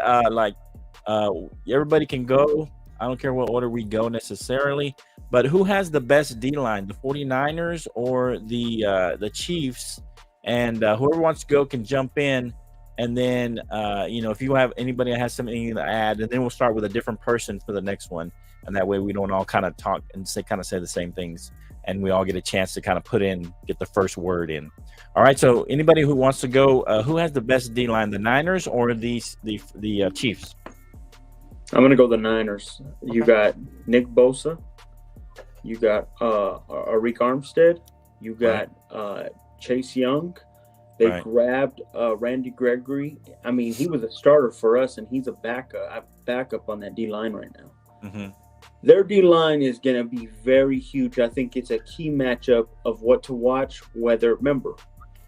G: everybody can go. I don't care what order we go necessarily, but who has the best D-line, the 49ers or the Chiefs? And whoever wants to go can jump in. And then, if you have anybody that has something to add, and then we'll start with a different person for the next one. And that way we don't all kind of talk and say the same things. And we all get a chance to kind of get the first word in. All right. So anybody who wants to go, who has the best D-line, the Niners or the Chiefs?
E: I'm going to go the Niners. Okay. You got Nick Bosa. You got Arik Armstead. You got Chase Young. They grabbed Randy Gregory. I mean, he was a starter for us, and he's a backup on that D-line right now.
G: Mm-hmm.
E: Their D-line is going to be very huge. I think it's a key matchup of what to watch. Remember,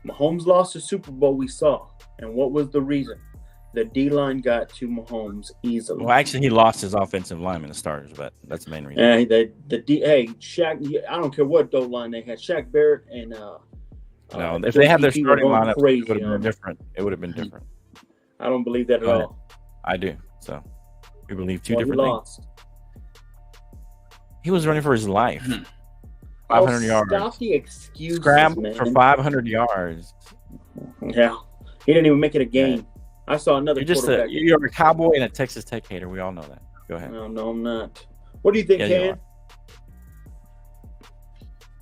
E: Mahomes lost the Super Bowl we saw. And what was the reason? The D-line got to Mahomes easily.
G: Well, actually, he lost his offensive lineman, the starters, but that's the main reason.
E: Shaq, I don't care what D-line they had. Shaq Barrett and
G: no, if they had their starting lineup, it would have been different. It would have been different.
E: I don't believe that at all.
G: I do. So we believe two different things. He was running for his life. 500 yards.
E: Stop the excuses,
G: Scrambled for 500 yards.
E: Yeah. He didn't even make it a game. Yeah. I saw another quarterback.
G: You're a Cowboy and a Texas Tech hater. We all know that. Go ahead.
E: No, I'm not. What do you think, Ken?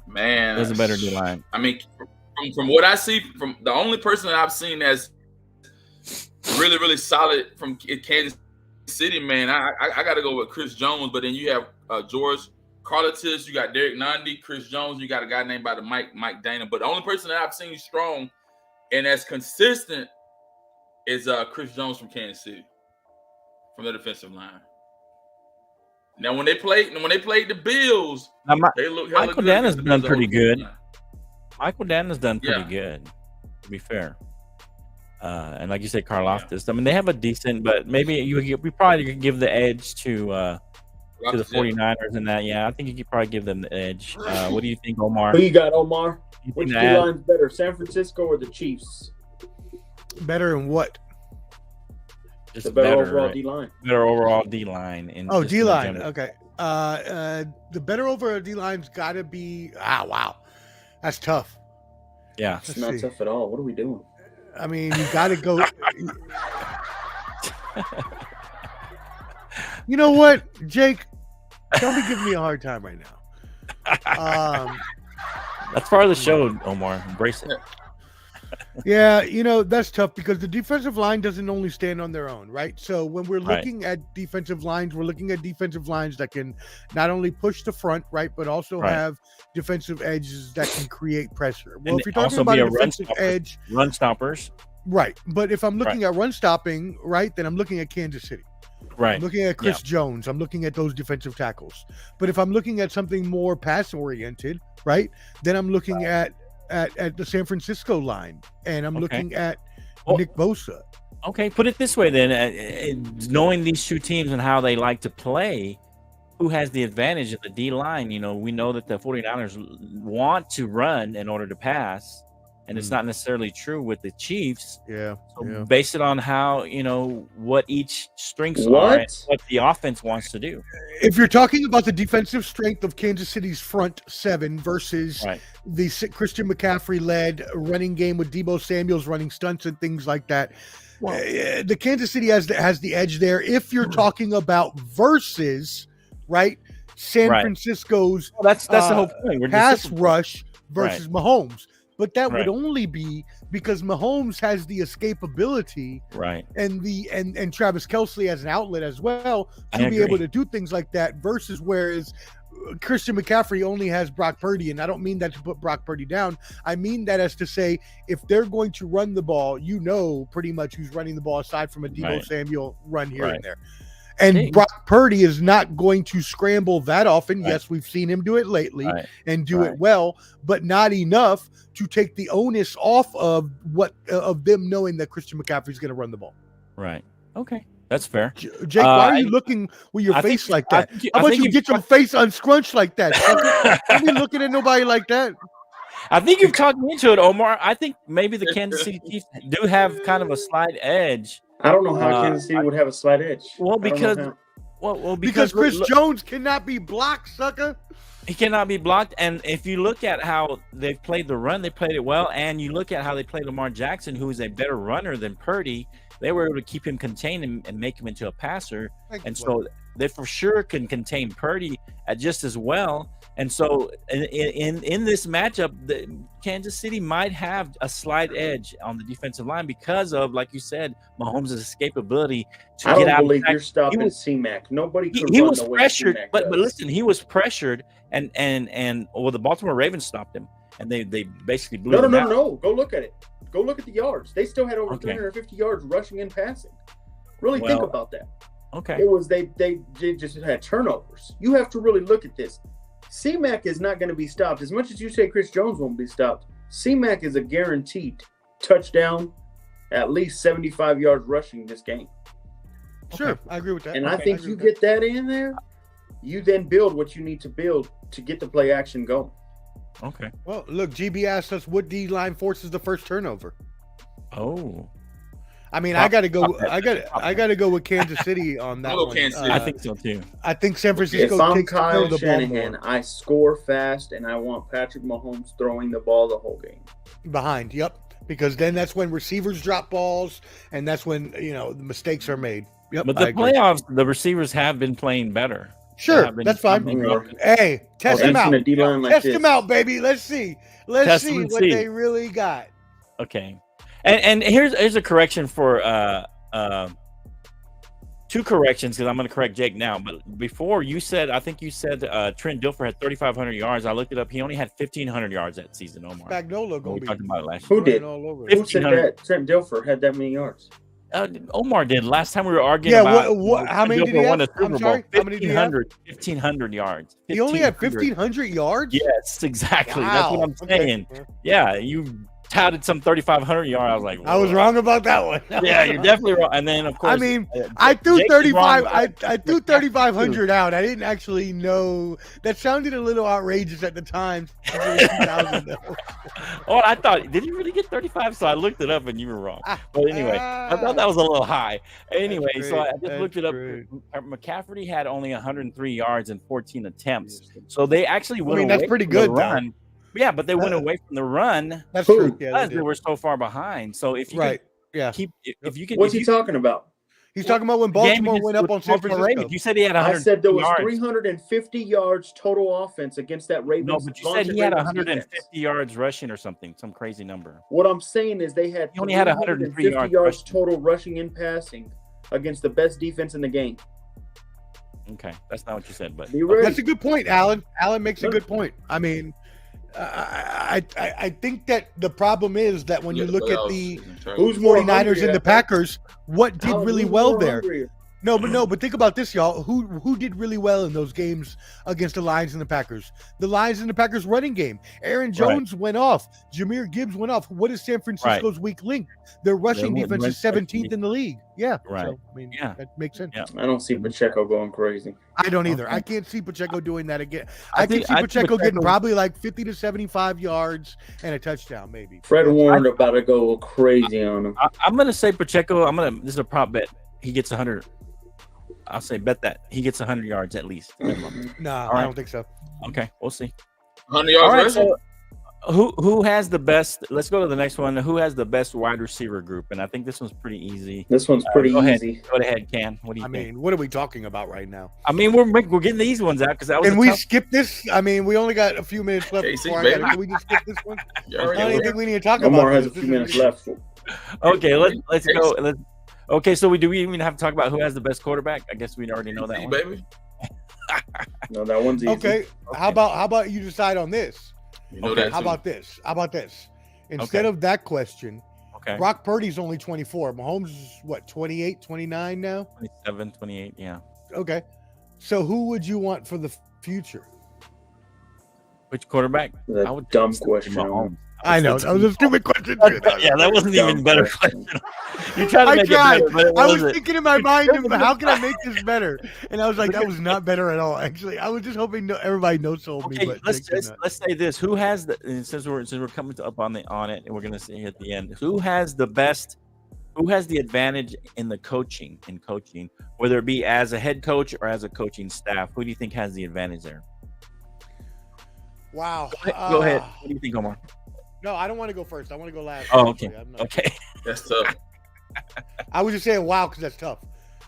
D: Man.
G: There's a better D-line.
D: I mean, from what I see, from the only person that I've seen that's really, really solid from Kansas City, man, I got to go with Chris Jones. But then you have George Karlaftis, you got Derek Nundy, Chris Jones, you got a guy named by the Mike Dana. But the only person that I've seen strong and as consistent is Chris Jones from Kansas City, from the defensive line. Now, when they played the Bills, they look hella
G: Michael
D: good.
G: Dana's done pretty good. Michael Dana's done pretty good, to be fair. And like you said, Karlaftis. I mean, they have a decent, but maybe we probably could give the edge to the 49ers in that. Yeah, I think you could probably give them the edge. What do you think, Omar?
E: Who you got, Omar? Which D-line's better, San Francisco or the Chiefs?
F: Better in what?
G: Just
E: the better overall D-line.
G: Better overall D-line.
F: D-line. Okay. The better overall D-line's got to be – wow. That's tough.
G: Yeah.
E: It's not tough at all. What are we doing?
F: I mean, you got to go – You know what, Jake? Don't be giving me a hard time right now.
G: That's part of the show, Omar. Embrace it.
F: Yeah, that's tough because the defensive line doesn't only stand on their own, right? So when we're looking at defensive lines, we're looking at defensive lines that can not only push the front, right, but also have defensive edges that can create pressure. Well, if you're talking about a defensive edge,
G: run stoppers,
F: right? But if I'm looking at run stopping, right, then I'm looking at Kansas City.
G: Right.
F: I'm looking at Chris Jones. I'm looking at those defensive tackles. But if I'm looking at something more pass oriented, right, then I'm looking at the San Francisco line, and I'm looking at Nick Bosa.
G: Okay, put it this way then. Knowing these two teams and how they like to play, who has the advantage of the D-line? We know that the 49ers want to run in order to pass, and it's not necessarily true with the Chiefs.
F: Yeah.
G: So base it on how, what each strengths are and what the offense wants to do.
F: If you're talking about the defensive strength of Kansas City's front seven versus the Christian McCaffrey-led running game with Deebo Samuels running stunts and things like that, the Kansas City has the edge there. If you're talking about versus, San Francisco's
G: that's the whole point.
F: Pass rush versus Mahomes. but that would
G: Right.
F: only be because Mahomes has the escapability
G: Right.
F: and Travis Kelce as an outlet as well
G: I
F: to be able
G: agree.
F: to do things like that versus whereas Christian McCaffrey only has Brock Purdy, and I don't mean that to put Brock Purdy down. I mean that as to say if they're going to run the ball, pretty much who's running the ball aside from a Deebo
G: Right.
F: Samuel run here
G: Right.
F: and there. And
G: Hey.
F: Brock Purdy is not going to scramble that often.
G: Right.
F: Yes, we've seen him do it lately
G: Right.
F: and do
G: Right.
F: it well, but not enough to take the onus off of them knowing that Christian McCaffrey is going to run the ball.
G: Right. Okay. That's fair.
F: Jake, why are you looking with your
G: I think-
F: face like
G: I
F: that?
G: think you-
F: How
G: I
F: about
G: think
F: you
G: you've
F: get your face unscrunched like that? Don't be looking at nobody like that.
G: I think you've talked me into it, Omar. I think maybe the Kansas City Chiefs do have kind of a slight edge.
E: I don't know how Kansas City would have a slight edge.
G: Well,
E: I don't know
G: because
E: how.
F: Because Chris
G: look,
F: Jones cannot be blocked, sucker.
G: he cannot be blocked. And if you look at how they've played the run, they played it well. And you look at how they played Lamar Jackson, who is a better runner than Purdy. They were able to keep him contained and make him into a passer. And so they for sure can contain Purdy at just as well. And so in this matchup, the Kansas City might have a slight edge on the defensive line because of, like you said, Mahomes' escapability to
E: I
G: get
E: don't
G: out.
E: believe
G: He
E: you're stopping
G: was-
E: C-Mac. Nobody could
G: he
E: run
G: was
E: the way
G: pressured,
E: C-Mac
G: but
E: does.
G: listen, he was pressured, and the Baltimore Ravens stopped him, and they basically blew him out.
E: No. Go look at it. Go look at the yards. They still had over
G: Okay.
E: 350 yards rushing and passing. Really think
G: Well,
E: about that.
G: Okay.
E: It was they just had turnovers. You have to really look at this. C-Mac is not going to be stopped. As much as you say Chris Jones won't be stopped, C-Mac is a guaranteed touchdown, at least 75 yards rushing this game.
F: Sure, I agree with that.
E: And I
F: Okay,
E: think
F: agree
E: you
F: with
E: get that in there, you then build what you need to build to get the play action going.
G: Okay.
F: that. Well, look, GB asked us what D line forces the first turnover.
G: Oh,
F: I mean, I gotta go.
G: Top
F: I gotta go with Kansas City on that
D: I'll go
F: one.
D: Kansas City.
G: I think so too.
F: I think San
E: If
F: Francisco
E: I'm
F: takes care
E: Kyle
F: of the ball
E: Shanahan,
F: more.
E: I score fast and I want Patrick Mahomes throwing the ball the whole game.
F: Behind. Yep, because then that's when receivers drop balls, and that's when the mistakes are made. Yep,
G: But
F: I
G: the
F: agree.
G: playoffs, the receivers have been playing better. They
F: Sure,
G: have been-
F: that's fine.
G: have been dropping.
F: Hey, test
E: Well,
F: them
E: that's
F: out.
E: in a D-line like
F: Test
E: this.
F: them out, baby. Let's see. Let's
G: Test
F: see
G: them and
F: what
G: see.
F: they really got.
G: Okay. And here's a correction for two corrections because I'm going to correct Jake now. But before I think you said Trent Dilfer had 3,500 yards. I looked it up. He only had 1,500 yards that season. Omar.
F: Spagnuolo gonna
G: We
F: be
G: talked about it last
E: Who
G: year.
E: did?
F: all over.
E: Who said
G: 1,500.
E: that Trent Dilfer had that many yards?
G: Omar did. Last time we were arguing
F: Yeah,
G: about
F: what- how many did he
G: Dilfer won
F: have?
G: a Super
F: I'm
G: Bowl.
F: sorry, how many did he have?
G: 1,500 yards.
F: He only had
G: 1,500.
F: 1,500 yards.
G: Yes, exactly. That's what
F: Wow.
G: I'm
F: Okay.
G: saying. Yeah, you touted some 3,500 yard. I was like,
F: I was
G: whoa.
F: wrong about that one.
G: Yeah, you're definitely wrong. And then of course,
F: I mean, I threw
G: Jake is
F: 35.
G: wrong.
F: I threw 3,500 out. I didn't actually know. That sounded a little outrageous at the time. 2000, though.
G: Oh, I thought, did you really get 35? So I looked it up and you were wrong. But anyway, I thought that was a little high. Anyway, so I just looked it up. McCaffrey had only 103 yards and 14 attempts. So they actually went
F: that's
G: away
F: pretty
G: from the
F: good, though.
G: run. Yeah, but they went away from the run
F: That's
E: Who?
F: true. Yeah,
G: because
F: they
G: they
F: did.
G: were so far behind. So if you
F: Right.
G: could
F: Yeah.
G: keep, if you can,
E: What's
G: if
E: he
G: you
E: talking about?
F: He's talking about when
G: game
F: Baltimore
G: against
F: went up
G: the
F: on San
G: Baltimore
F: Francisco.
G: Ravens, you said he had
E: I
G: 100
E: said there was
G: yards.
E: 350 yards total offense against that Ravens.
G: No, but you said
E: vaunted
G: he had
E: Ravens
G: 150
E: defense.
G: yards rushing or something, some crazy number.
E: What I'm saying is they had
G: He only had 103
E: yards
G: yards rushing.
E: total rushing and passing against the best defense in the game.
G: Okay, that's not what you said, but
E: Be ready.
F: That's a good point, Alan. Alan makes a good point. I mean, I think that the problem is that when you look at the
E: Who's more
F: 49ers
E: hungry
F: and the
E: at that?
F: Packers, what did
E: Alan,
F: really
E: who's
F: well
E: more
F: there?
E: hungry?
F: But think about this, y'all. Who did really well in those games against the Lions and the Packers? The Lions and the Packers running game. Aaron Jones went off. Jameer Gibbs went off. What is San Francisco's weak link? Their rushing
G: Their
F: defense is
G: rushing
F: 17th in the league. Yeah.
G: Right.
F: So, I mean,
G: Yeah.
F: that makes sense.
G: Yeah.
E: I don't see Pacheco going crazy.
F: I don't either.
G: Okay.
F: I can't see Pacheco doing that again.
G: I
F: I can
G: think-
F: see
G: I think
F: Pacheco getting
G: Pacheco-
F: probably like 50 to 75 yards and a touchdown, maybe.
E: Fred Warner about to go crazy on him.
G: I'm gonna say Pacheco. This is a prop bet. He gets 100. I'll say bet that he gets 100 yards at least. Minimum.
F: Nah,
G: All
F: I
G: right.
F: don't think so.
G: Okay, we'll see.
D: 100
G: All
D: yards
G: right,
D: rushing?
G: so Who has the best? Let's go to the next one. Who has the best wide receiver group? And I think this one's pretty easy.
E: This one's pretty
G: Go ahead.
E: easy.
G: Go ahead, Ken. What do you
F: I
G: think?
F: mean, what are we talking about right now?
G: I mean, we're getting these ones out because that was
F: Can
G: a
F: we
G: tough-
F: skip this? I mean, we only got a few minutes left.
D: KC,
F: Before I
D: baby.
F: can we just skip this one?
D: You
F: I
D: already
F: don't even
D: know.
F: think we need to talk
E: Omar
F: about
E: has
F: this.
E: a few minutes left.
G: Okay, let's go. Okay, so do we even have to talk about who has the best quarterback? I guess we already know that
D: See,
G: one.
D: baby.
E: No, that one's easy.
F: Okay. How about you decide on this?
D: You know
G: Okay,
D: that
F: How
D: too.
F: about this? How about this? Instead
G: Okay.
F: of that question,
G: Okay.
F: Brock Purdy's only 24. Mahomes is what, 28, 29 now?
G: 27, 28, yeah.
F: Okay. So who would you want for the future?
G: Which quarterback?
E: That's
G: I
E: a
G: would
E: dumb
G: say
E: question.
G: Mahomes.
F: I know that was a stupid question. Too.
G: Yeah, that wasn't even a better
E: Dumb
G: question. You tried to
F: I
G: make
F: tried.
G: it better, but it
F: I was
G: wasn't.
F: thinking in my mind, how can I make this better? And I was like, that was not better at all. Actually, I was just hoping everybody knows told me.
G: Okay,
F: But
G: let's
F: Jake did not.
G: let's say this: who has the? And since we're coming up on it, and we're gonna see at the end, who has the best? Who has the advantage in coaching, whether it be as a head coach or as a coaching staff? Who do you think has the advantage there?
F: Wow.
G: Go ahead. What do you think, Omar?
F: No, I don't want to go first. I want to go last.
G: Oh, okay.
F: Actually. I'm not-
G: Okay.
D: That's tough.
F: I was just saying, wow, because that's tough.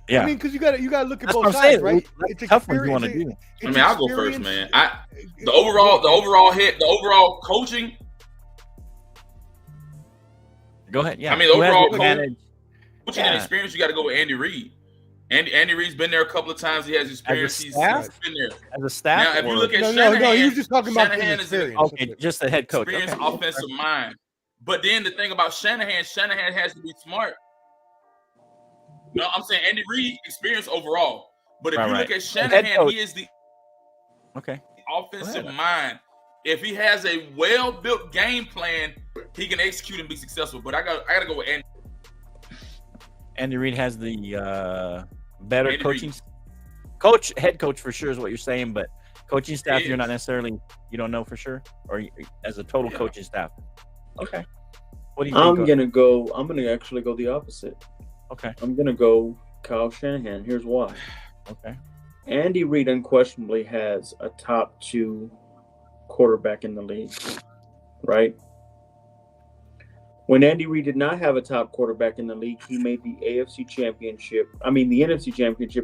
G: Yeah.
F: I mean, because you got to look at
G: That's
F: both
G: what I'm
F: sides,
G: saying.
F: right?
G: That's a tough one you want to do.
D: I mean, I'll go first, man. The overall coaching.
G: Go ahead. Yeah.
D: I mean, the
G: Who has
D: overall
G: advantage?
D: Coaching and experience, you got to go with Andy Reid. Andy Reid's been there a couple of times. He has experience. He's
G: staff?
D: been there.
G: As a staff?
D: Now, if you
G: or-
D: look at
F: No,
D: Shanahan,
F: he was just talking about
D: Shanahan
F: his
D: is an
F: experience.
G: okay, just the head coach.
D: experienced
G: Okay.
D: offensive mind. But then the thing about Shanahan has to be smart. No, I'm saying Andy Reid experience overall. But if
G: Right,
D: you look
G: right.
D: at Shanahan,
G: coach.
D: he is the
G: Okay.
D: offensive
G: ahead.
D: mind. If he has a well-built game plan, he can execute and be successful. But I got to go with Andy.
G: Andy Reid has the better
D: Andy
G: coaching
D: Reid.
G: head coach for sure is what you're saying, but coaching staff
D: He
G: you're not
D: is.
G: necessarily you don't know for sure, or as a total
D: Yeah.
G: coaching staff. Okay. What do you think?
E: I'm gonna actually go the opposite.
G: Okay.
E: I'm gonna go Kyle Shanahan. Here's why.
G: Okay.
E: Andy Reid unquestionably has a top 2 quarterback in the league, right? When Andy Reid did not have a top quarterback in the league, he made the NFC Championship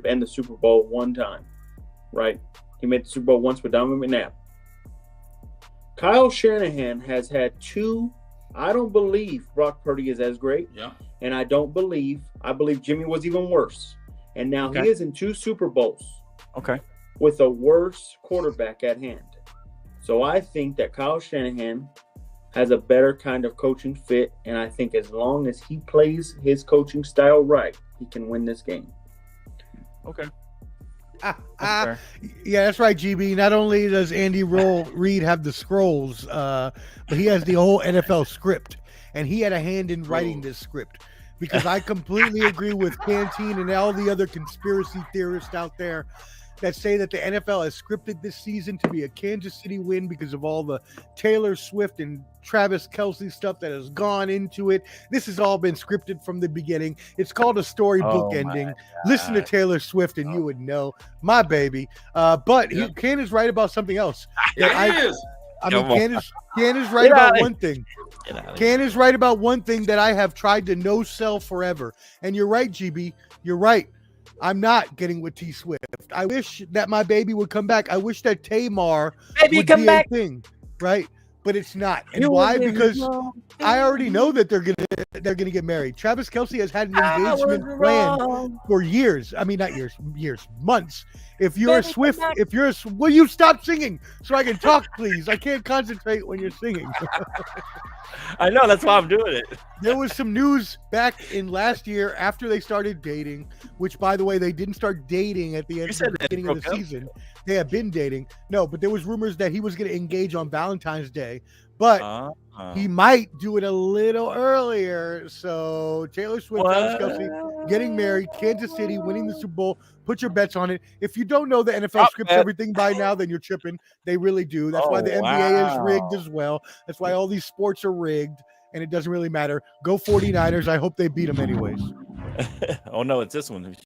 E: and the Super Bowl one time, right? He made the Super Bowl once with Donovan McNabb. Kyle Shanahan has had 2. I don't believe Brock Purdy is as great,
D: Yeah.
E: and I believe Jimmy was even worse. And now
G: Okay.
E: he is in 2 Super Bowls
G: Okay.
E: with a worse quarterback at hand. So I think that Kyle Shanahan has a better kind of coaching fit, and I think as long as he plays his coaching style right, he can win this game.
G: Okay.
F: Ah,
G: That's fair.
F: yeah, that's right, GB. Not only does Andy Reid have the scrolls, but he has the whole NFL script, and he had a hand in writing this script. Because I completely agree with Canteen and all the other conspiracy theorists out there that say that the NFL has scripted this season to be a Kansas City win because of all the Taylor Swift and Travis Kelce stuff that has gone into it. This has all been scripted from the beginning. It's called a storybook
G: Oh, my
F: ending. Listen to Taylor Swift and you would know, my baby. But Ken is right about something else.
D: It
F: that
D: is.
F: I mean,
G: Come on.
F: Ken is right
G: Get
F: about
G: outta
F: one thing.
G: Get out of here.
F: Ken is right about one thing that I have tried to no sell forever. And you're right, GB. You're right. I'm not getting with T Swift. I wish that my baby would come back. I wish that Tamar
G: Baby,
F: would
G: come
F: be
G: back.
F: a thing, right? But it's not. And
G: You
F: why?
G: will be
F: Because
G: wrong.
F: I already know that they're gonna get married. Travis Kelce has had an
G: I was
F: engagement plan
G: wrong.
F: for years. I mean, not years, months. If you're a
G: Baby, come
F: Swift,
G: back.
F: will you stop singing so I can talk, please? I can't concentrate when you're singing.
G: I know that's why I'm doing it.
F: There was some news back in last year after they started dating, which, by the way, they didn't start dating at the end
G: said
F: of the
G: they
F: beginning of the
G: broke up.
F: season. They had been dating. No, but there was rumors that he was going to engage on Valentine's Day, but he might do it a little earlier. So Taylor Swift, Travis Kelce getting married, Kansas City winning the Super Bowl. Put your bets on it. If you don't know the NFL
G: Prop
F: scripts
G: bet.
F: everything by now, then you're tripping. They really do. That's why the NBA is rigged as well. That's why all these sports are rigged, and it doesn't really matter. Go 49ers. I hope they beat them anyways.
G: Oh no, it's this one.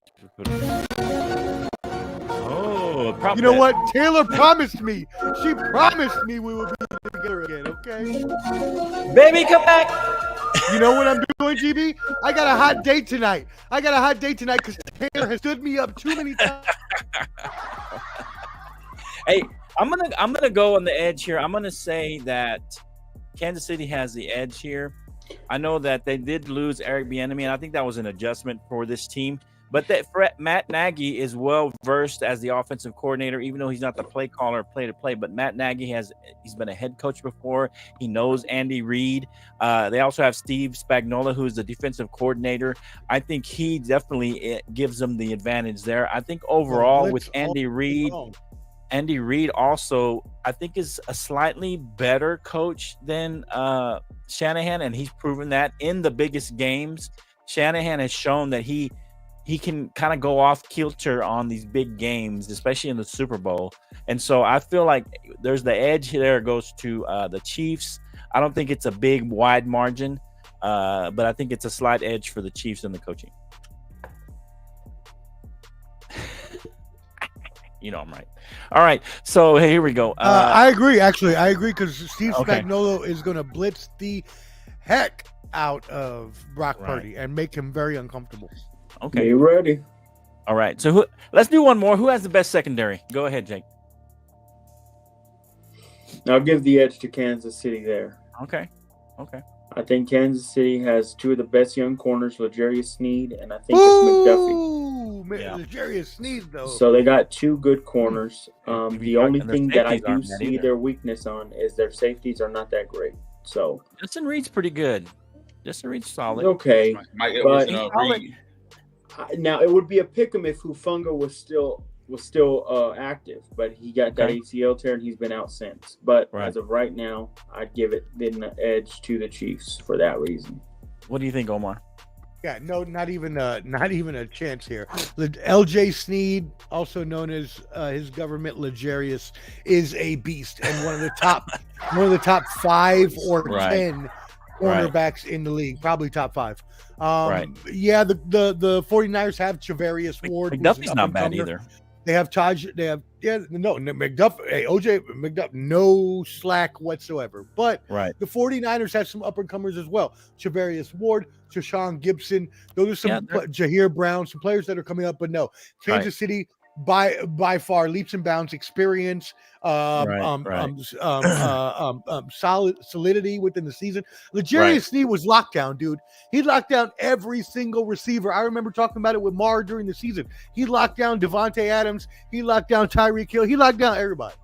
G: Oh,
F: You know what? Taylor promised me. She promised me we would be together again, okay?
G: Baby, come back.
F: You know what I'm doing, GB? I got a hot date tonight. Because Taylor has stood me up too many times.
G: Hey, I'm gonna go on the edge here. I'm gonna say that Kansas City has the edge here. I know that they did lose Eric Bieniemy, and I think that was an adjustment for this team. But that Matt Nagy is well versed as the offensive coordinator, even though he's not the play caller, play to play. But Matt Nagy he's been a head coach before. He knows Andy Reid. They also have Steve Spagnuolo, who's the defensive coordinator. I think he definitely gives them the advantage there. I think overall with Andy Reid. Andy Reid also, I think, is a slightly better coach than Shanahan, and he's proven that in the biggest games. Shanahan has shown that he can kind of go off kilter on these big games, especially in the Super Bowl. And so I feel like there's the edge there goes to the Chiefs. I don't think it's a big, wide margin, but I think it's a slight edge for the Chiefs in the coaching. You know I'm right. All right, so here we go.
F: I agree. Actually, I agree because Steve Spagnuolo is going to blitz the heck out of Brock Purdy and make him very uncomfortable.
G: Okay,
E: you ready?
G: All right, so let's do one more. Who has the best secondary? Go ahead, Jake.
E: I'll give the edge to Kansas City there.
G: Okay.
E: I think Kansas City has two of the best young corners, L'Jarius Sneed, and I think it's McDuffie.
F: L'Jarius Sneed, though.
E: So they got two good corners. The only thing that I do see their weakness on is their safeties are not that great. So
G: Justin Reed's pretty good. Justin Reed's solid.
E: Okay,
D: Mike
E: but
D: Reed.
E: now it would be a pick 'em if Hufanga was still active, but he got that ACL tear and he's been out since. But as of right now, I'd give it the edge to the Chiefs for that reason.
G: What do you think, Omar?
F: Yeah, no, not even a chance here. LJ Sneed, also known as his government L'Jarius, is a beast and one of the top 5 or 10 cornerbacks in the league, probably top 5. Yeah, the 49ers have Charvarius Ward.
G: McDuffie's not bad either.
F: They have McDuff. Hey, OJ McDuff, no slack whatsoever. But the 49ers have some up-and-comers as well. Charvarius Ward, Tashawn Gibson. Those are some Jahir Brown, some players that are coming up. But no, Kansas City by far leaps and bounds experience, solid solidity within the season. L'Jarius Sneed was locked down, dude. He locked down every single receiver. I remember talking about it with Mar during the season. He locked down Devontae Adams. He locked down Tyreek Hill. He locked down everybody.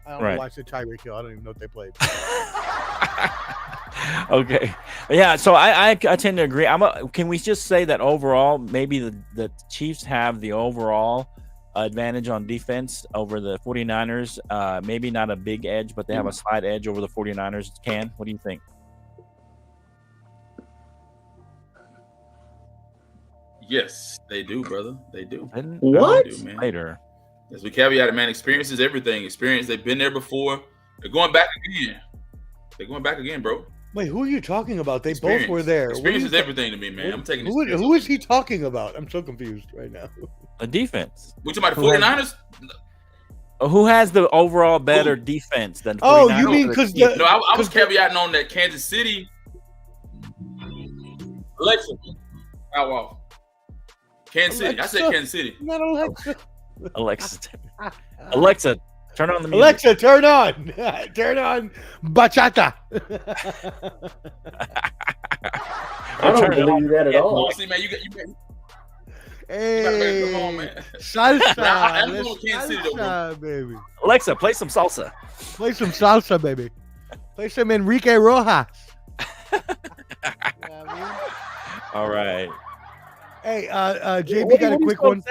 F: I don't know why I said Tyreek Hill. I don't even know if they played.
G: Okay. Yeah, so I tend to agree. Can we just say that overall, maybe the Chiefs have the overall advantage on defense over the 49ers? Maybe not a big edge, but they have a slight edge over the 49ers. What do you think?
D: Yes, they do, brother. They do.
E: What?
D: They do, man.
G: Later.
D: As we caveat, man, experience is everything. Experience, they've been there before. They're going back again, bro.
F: Wait, who are you talking about? They both were there.
D: Experience is everything to me, man. I'm taking
F: who is he talking about? I'm so confused right now.
G: The defense.
D: We talking about the 49ers?
G: Who has the overall better defense than 49ers?
F: Oh, you mean because
D: I was caveating on that Kansas City. Alexa, off. Kansas City. I said Kansas City.
F: Not Alexa.
G: Alexa, turn on the music.
F: Alexa, turn on. Turn on bachata.
E: I don't believe that at all.
D: See, man, you got.
F: Hey,
D: come on, man.
F: Salsa.
D: I'm going Kansas City, though,
F: baby.
G: Alexa, play some salsa.
F: Play some salsa, baby. Play some Enrique Rojas.
G: All right.
F: Hey, JB got a quick one.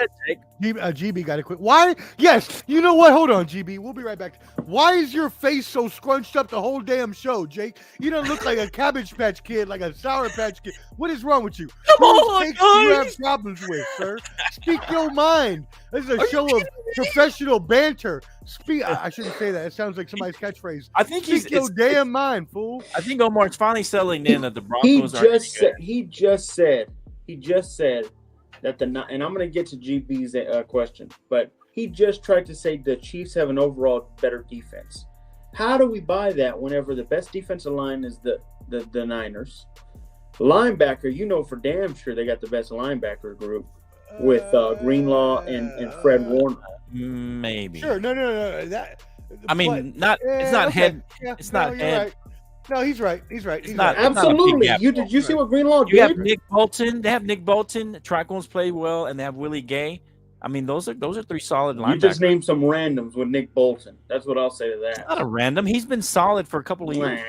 F: GB got a quick. Why? Yes. You know what? Hold on, GB. We'll be right back. Why is your face so scrunched up the whole damn show, Jake? You don't look like a Cabbage Patch Kid, like a Sour Patch Kid. What is wrong with you?
G: Come on,
F: guys. You have problems with, sir. Speak your mind. This is a show of professional banter. I shouldn't say that. It sounds like somebody's catchphrase.
G: I think
F: Speak your damn mind, fool.
G: I think Omar's finally settling in that the Broncos are.
E: He just said that and I'm going to get to GB's question, but He just tried to say the Chiefs have an overall better defense. How do we buy that whenever the best defensive line is the Niners? Linebacker, you know for damn sure they got the best linebacker group with Greenlaw and Fred Warner.
G: Maybe.
F: Sure. No. That.
G: I mean, it's not
F: okay.
G: head.
F: Yeah,
G: it's not
F: you're
G: head.
F: right. No, he's right. He's right. He's
G: not-
F: right.
G: it's not a big
E: Absolutely.
G: gap.
E: Did you see what Greenlaw
G: You have
E: did?
G: Nick Bolton. They have Nick Bolton. Trichone's play well, and they have Willie Gay. I mean, those are three solid linebackers.
E: You just named some randoms with Nick Bolton. That's what I'll say to that.
G: Not a random. He's been solid for a couple of years.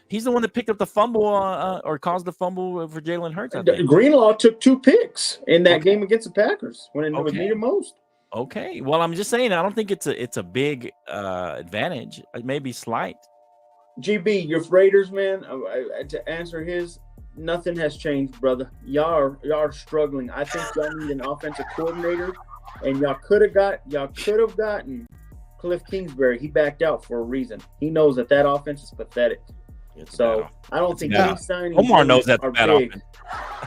G: He's the one that picked up the fumble or caused the fumble for Jalen Hurts. I think.
E: Greenlaw took 2 picks in that game against the Packers when it was needed most.
G: Okay. Well, I'm just saying, I don't think it's a big advantage. It may be slight.
E: GB, your Raiders, man. To answer his, nothing has changed, brother. Y'all are struggling. I think y'all need an offensive coordinator, and y'all could have gotten Cliff Kingsbury. He backed out for a reason. He knows that offense is pathetic. So I don't think any signings
G: Omar knows that
E: are
G: bad
E: big
G: offense.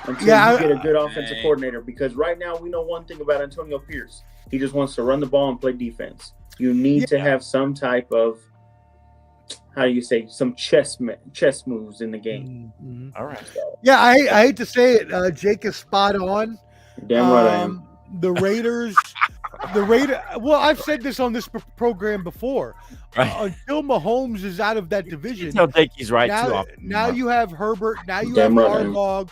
E: until you get a good offensive coordinator. Because right now we know one thing about Antonio Pierce: he just wants to run the ball and play defense. You need to have some type of some chess moves in the game.
F: Mm-hmm.
G: All right.
F: Yeah, I hate to say it. Jake is spot on.
E: Damn right I am.
F: The Raiders. Well, I've said this on this program before.
G: Right.
F: Until Mahomes is out of that division,
G: I'll take he's right
F: now,
G: too often.
F: now you have Herbert. Now you
E: Damn
F: have
E: right I am.
F: Harbaugh.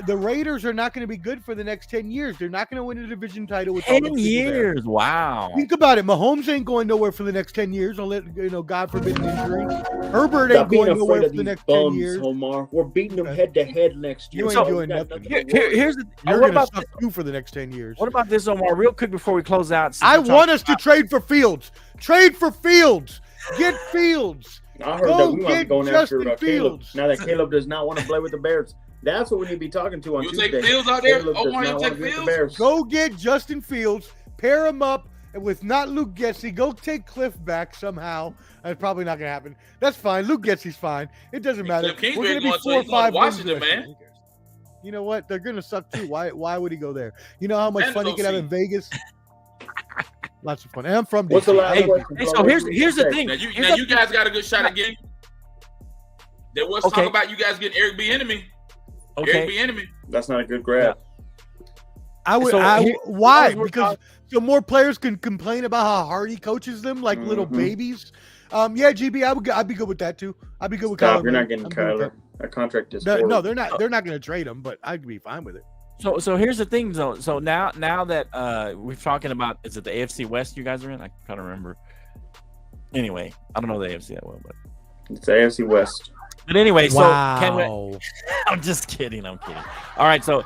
F: The Raiders are not going to be good for the next 10 years. They're not going to win a division title with all
G: 10
F: those people there.
G: years. Wow.
F: Think about it. Mahomes ain't going nowhere for the next 10 years. Unless, God forbid an injury. Herbert ain't
E: Stop being
F: going nowhere
E: afraid
F: for
E: of
F: the
E: these
F: next 10
E: bums,
F: years.
E: Omar. We're beating them head to head next year.
F: You ain't
G: So-
F: doing
E: We got
F: nothing.
E: nothing to worry.
G: Here's the
F: You're
G: what
F: going to
G: about
F: suck too for the next 10 years.
G: what about this, Omar? Real quick before we close out.
F: I want us to trade for Fields. Trade for Fields. Get Fields.
E: I heard
F: Go
E: that we might be
F: get
E: going
F: Justin
E: after Caleb.
F: Fields.
E: Now that Caleb does not want to play with the Bears. That's what we need to be talking to on
D: You
E: Tuesday.
D: take Fields out there?
E: Caleb does
D: Omar, you
E: not
D: take
E: want to be with the
D: Fields?
E: Bears.
F: Go get Justin Fields. Pair him up with not Luke Getsy. Go take Cliff back somehow. That's probably not going to happen. That's fine. Luke Getsy's fine. It doesn't matter.
D: Cliff
F: We're
D: Kingsbury
F: going to be
D: going
F: 4 or
D: to- he's going
F: 5
D: to
F: wins
D: Washington,
F: this year.
D: man.
F: Who cares? You know what? They're going to suck too. Why would he go there? You know how much
D: And
F: fun he
D: go
F: could have
D: see.
F: in Vegas? Lots of fun. And I'm from
E: What's the
F: DC.
E: last
G: Hey,
E: question?
G: hey,
E: Flo?
G: so
E: What
G: here's
E: do you
G: the
E: say?
G: thing.
D: Now you,
G: Here's
D: now
G: the-
D: you guys got a good shot again. There was
G: Okay.
D: talk about you guys getting Eric Bieniemy. Eric
G: Okay.
D: Bieniemy.
E: That's not a good grab.
F: I would.
G: So
F: Why?
G: we're
F: Because
G: talking-
F: so more players can complain about how hard he coaches them like little
E: Mhm.
F: babies. Yeah, GB, I'd be good with that too. I'd be good with
E: Stop.
F: Kyler.
E: You're
F: Murray.
E: not getting
F: I'm good with
E: Kyler. That contract is
F: that. No,
E: horrible.
F: they're not. They're not going to trade him, but I'd be fine with it.
G: So here's the thing, though. So now that we're talking about, is it the AFC West you guys are in? I can't remember. Anyway, I don't know the AFC that well, but
E: It's AFC West.
G: anyway, so can we?
F: Wow.
G: I'm just kidding. I'm kidding. All right, so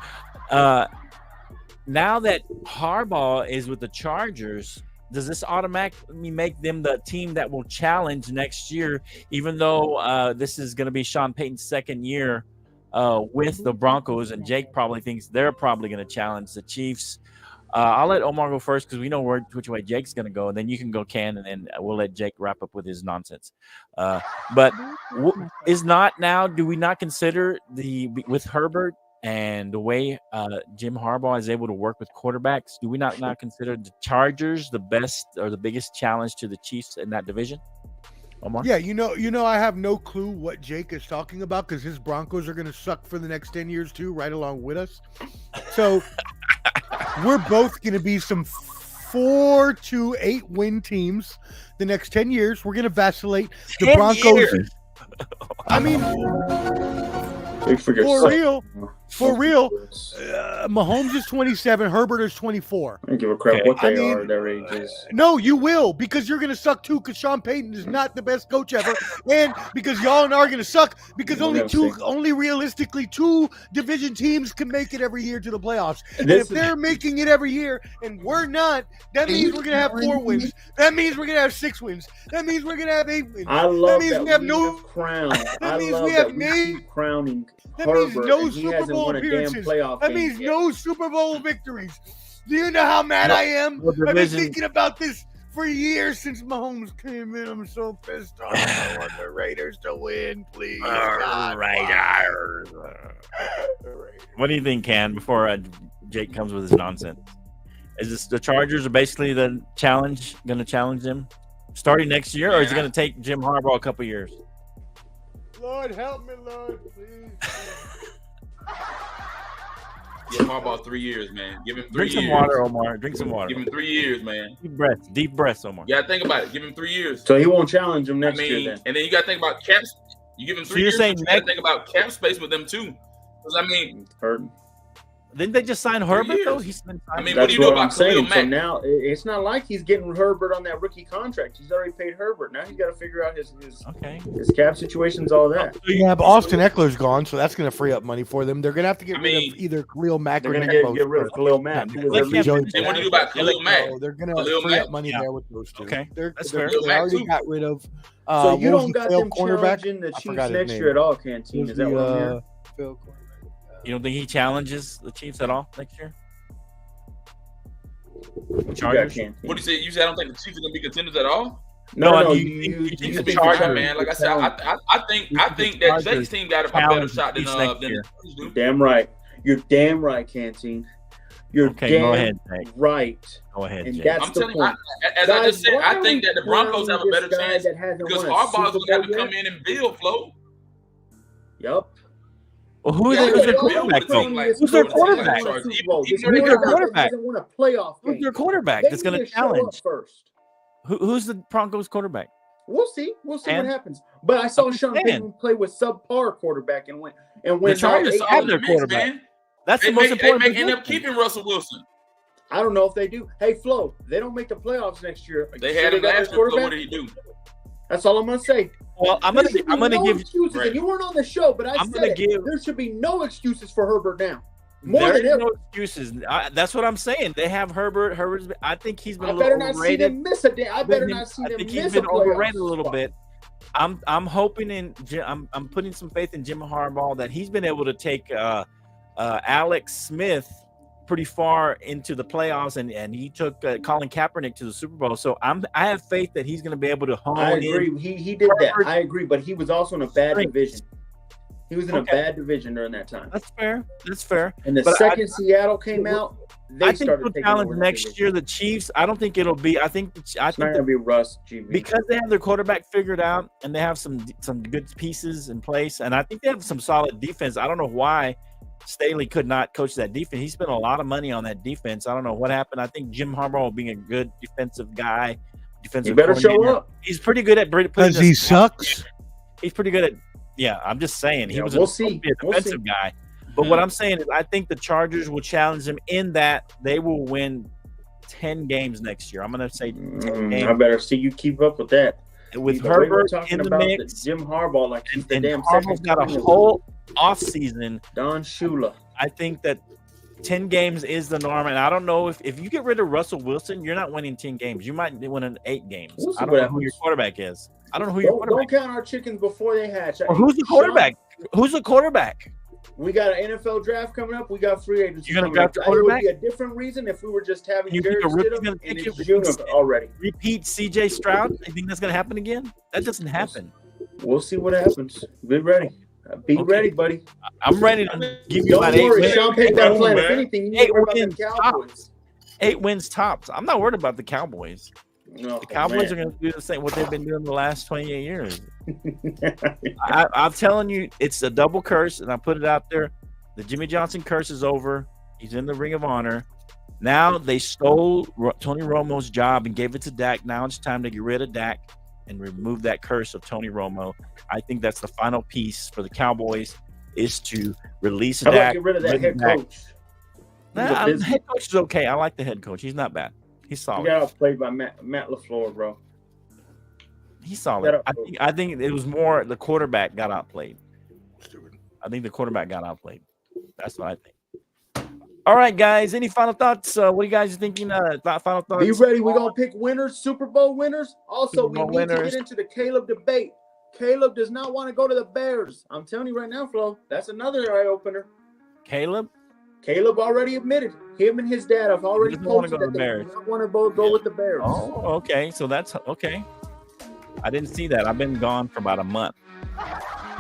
G: now that Harbaugh is with the Chargers, does this automatically make them the team that will challenge next year? Even though this is going to be Sean Payton's second year with the Broncos, and Jake probably thinks they're probably going to challenge the Chiefs. I'll let Omar go first because we know which way Jake's going to go, and then you can go, Ken, and then we'll let Jake wrap up with his nonsense. But is not now? Do we not consider with Herbert and the way Jim Harbaugh is able to work with quarterbacks? Do we not consider the Chargers the best or the biggest challenge to the Chiefs in that division? Omar?
F: Yeah, you know, I have no clue what Jake is talking about because his Broncos are going to suck for the next 10 years too, right along with us. So we're both going to be some 4 to 8 win teams the next 10 years. We're going to vacillate. The
G: 10
F: Broncos.
G: years?
F: I mean,
E: Big for
F: for
E: yourself.
F: real. For real. Mahomes is 27. Herbert is 24.
E: I don't give a crap
G: Okay.
E: what they
F: I mean,
E: are, their ages.
F: No, you will, because you're going to suck too, because Sean Payton is not the best coach ever, and because y'all are going to suck, because
E: We're gonna see.
F: only realistically 2 division teams can make it every year to the playoffs. And
E: This
F: if they're making it every year and we're not, that means we're going to have 4 wins. That means we're going to have 6 wins. That means we're going to have 8 wins.
E: I love
F: means
E: that
F: we have
E: we
F: no-
E: have crowned. I
F: means
E: love
F: we have
E: that we
F: made-
E: keep crowning
F: That means
E: Herbert,
F: no
E: and he
F: Super
E: hasn't
F: Bowl
E: won a damn
F: appearances.
E: playoff
F: That
E: game
F: means
E: yet.
F: no Super Bowl victories. Do you know how mad I am?
G: no
F: I've been
G: division.
F: thinking about this for years since Mahomes came in. I'm so pissed off. I want the Raiders to win, please. God,
G: What do you think, Ken, before Jake comes with his nonsense? Is this the Chargers are basically the challenge? Going to challenge them starting next year, or is it going to take Jim Harbaugh a couple years?
F: Lord help me, Lord, please.
D: Give Harbaugh 3 years, man. Give him 3
G: Drink
D: years.
G: some water, Omar. Drink some water.
D: Give him 3 years, man.
G: Deep breaths, Omar.
D: You got to think about it. Give him 3 years.
E: So he won't challenge him next year then.
D: And then you got to think about caps. You give him 3
G: you're
D: years.
G: saying
D: You got to think about cap space with them too. Because
E: Hurting.
G: Didn't they just sign Herbert though?
D: years.
G: He's been
D: I mean,
E: That's
D: what do you know
E: what
D: about
E: I'm saying.
D: Khalil
E: So
D: Mack?
E: now it's not like he's getting Herbert on that rookie contract. He's already paid Herbert. Now he's got to figure out his cap situations, all that.
F: Yeah, but Austin Eckler's gone, so that's going to free up money for them. They're going to have to get rid of either Khalil Mack
E: They're
F: or
E: going
F: Nick
E: to get rid of Khalil Mack.
F: Yeah,
E: who was their
F: Joey
E: lead.
D: And what do you do about Khalil Mack?
F: So they're going
D: Khalil
F: to free
D: Mack?
F: up money there with those two.
G: Okay, that's
F: they
G: fair.
D: Khalil Mack
F: already
D: too.
F: got rid of.
E: So you
F: what was
E: don't
F: the
E: got
F: failed
E: them
F: cornerback?
E: challenging the
F: I
E: Chiefs
F: forgot his
E: next
F: name.
E: year at all,
F: It
E: Canteen.
F: was
E: Is that what I'm hearing?
F: failed cornerback.
G: You don't think he challenges the Chiefs at all next year?
E: You
G: Chargers?
E: got Canteen.
D: What do you say? You said I don't think the Chiefs are going to be contenders at all?
E: No,
G: you think
D: You
G: the
D: think
G: Chargers-
D: Chargers, man. Like I said, I think that Jake's team got a better
G: challenge
D: shot than
G: Chiefs next
D: the
G: year.
D: Chiefs do.
E: Damn right. You're damn right, Canteen. You're
G: Okay,
E: damn
G: go ahead, Jake.
E: right.
G: Go ahead,
E: And
G: Jake.
E: that's
D: I'm
E: the
D: telling you,
E: point.
D: as I
E: Guys,
D: just said,
E: why
D: I
E: are
D: think
E: we
D: that the Broncos have a
E: crowning
D: better
E: this guy
D: chance
E: that hasn't
D: because
E: won a
D: Harbaugh's going to have to
E: Super Bowl
D: come in and build, Flo.
E: Yup.
G: Well, who's
D: Yeah,
G: their
D: but
G: quarterback
D: they'll
G: though?
D: win like-
G: Who's their
D: they'll win like
G: quarterback?
D: Chargers.
E: Super Bowl.
D: Even
E: This
D: though
G: Who's
E: year
G: their
E: guy that
G: quarterback?
E: hasn't won a playoff
G: Who's
E: game.
G: their quarterback
E: They
G: that's going
E: need
G: to
E: to show up
G: challenge?
E: first.
G: Who's the Broncos quarterback?
E: We'll see. We'll see
G: And-
E: what happens. But I saw
G: I'm
E: Sean
G: saying.
E: Payton play with subpar quarterback and win. And
G: The
E: win
G: Chargers
E: by 8
G: have
E: games.
G: their quarterback.
D: Man.
G: That's
D: They
G: the most
D: may
G: important
D: end up
G: position.
D: keeping Russell Wilson.
E: I don't know if they do. Hey, Flo, they don't make the playoffs next year.
D: They
E: You
D: had
E: sure
D: him
E: got their
D: last year. Flo, what
E: quarterback?
D: did he do?
E: That's all I'm gonna say.
G: Well, I'm
E: There
G: gonna
E: should be no
G: give
E: excuses.
D: Right.
E: And you weren't on the show, but
G: I'm
E: said
G: gonna
E: it.
G: give-
E: There should be no excuses for Herbert now. More
G: there
E: than
G: is
E: ever.
G: no excuses. That's what I'm saying. They have Herbert. I think he's been
E: I
G: a
E: better
G: little
E: not see
G: overrated.
E: them miss a day. I better not see
G: I
E: them
G: think
E: miss
G: he's
E: a
G: been
E: playoff
G: overrated a little
E: spot.
G: bit. I'm hoping I'm putting some faith in Jim Harbaugh that he's been able to take Alex Smith pretty far into the playoffs, and he took Colin Kaepernick to the Super Bowl. So I have faith that he's going to be able to hone
E: I
G: in.
E: agree. He did that.
G: Herbert-
E: I agree, but he was also in a bad
G: Strength.
E: division. He was in a
G: Okay.
E: bad division during that time.
G: That's fair. That's fair.
E: And the
G: But
E: second Seattle came out, they
G: I think
E: started
G: they'll
E: taking
G: challenge
E: over the
G: next
E: division.
G: year the Chiefs. I don't think it'll be. I think
E: It's not
G: the
E: gonna be Russ, GB.
G: because they have their quarterback figured out and they have some good pieces in place, and I think they have some solid defense. I don't know why Staley could not coach that defense. He spent a lot of money on that defense. I don't know what happened. I think Jim Harbaugh, being a good defensive guy, defensive
E: You better show
G: coordinator,
E: up.
G: He's pretty good at putting
F: Because he
G: us-
F: sucks.
G: He's pretty good at. Yeah, I'm just saying he
E: Yeah,
G: was
E: we'll
G: supposed
E: see.
G: to be a
E: We'll
G: defensive
E: see.
G: guy. But what I'm saying is, I think the Chargers will challenge them in that they will win 10 games next year. I'm going to say 10
E: I
G: games
E: better see you keep up with that.
G: with
E: The way we're
G: Herbert
E: talking
G: in the
E: about
G: mix.
E: Jim Harbaugh, like he's the
G: And
E: damn
G: Harbaugh's
E: second
G: got a
E: coming of
G: whole offseason.
E: Don Shula.
G: I think that 10 games is the norm. And I don't know if you get rid of Russell Wilson, you're not winning 10 games. You might win in 8 games.
E: We'll see
G: I don't
E: what
G: know who your
E: happens.
G: quarterback is. I don't know who your
E: Don't
G: quarterback is.
E: count our chickens before they hatch.
G: Or who's the quarterback? Who's the quarterback?
E: We got an NFL draft coming up. We got free agency.
G: You're gonna
E: coming up.
G: draft a
E: It would
G: quarterback?
E: be a different reason if we were just having
G: You think
E: Jared
G: a rookie's
E: Stidham
G: gonna
E: and
G: take
E: it's
G: you-
E: June already.
G: Repeat CJ Stroud? You think that's going to happen again? That doesn't happen.
E: We'll see what happens. Be ready. Be
G: Okay.
E: ready, buddy.
G: I'm ready to give you
E: Don't
G: about 8
E: worry,
G: wins.
E: Sean Payton got a plan. If
D: man.
E: anything, you need
G: 8
E: to worry about
G: wins
E: the Cowboys.
G: 8 wins tops. I'm not worried about the Cowboys.
E: No,
G: The Cowboys are going to do the same what they've been doing the last 28 years. I'm telling you, it's a double curse, and I put it out there. The Jimmy Johnson curse is over. He's in the Ring of Honor. Now they stole Tony Romo's job and gave it to Dak. Now it's time to get rid of Dak and remove that curse of Tony Romo. I think that's the final piece for the Cowboys is to release
E: How about
G: Dak.
E: get rid of that
G: bring
E: head
G: Dak.
E: coach? He was a
G: The
E: busy-
G: head coach is okay. I like the head coach. He's not bad. He's
E: He
G: solid.
E: got outplayed by Matt LaFleur, bro.
G: He's solid.
E: Shut up,
G: I think it was more the quarterback got outplayed. I think the quarterback got outplayed. That's what I think. All right, guys. Any final thoughts? What are you guys thinking? Final thoughts?
E: Be ready. We're going to pick winners, Super Bowl winners. Also,
G: Super
E: we
G: Bowl
E: need to
G: winners.
E: get into the Caleb debate. Caleb does not want to go to the Bears. I'm telling you right now, Flo. That's another eye-opener.
G: Caleb?
E: Caleb already admitted. Him and his dad have already
G: doesn't wanna
E: posted
G: go to
E: that
G: the
E: they
G: Bears.
E: do not want to go with the Bears.
G: Oh, okay. So that's okay. I didn't see that. I've been gone for about a month.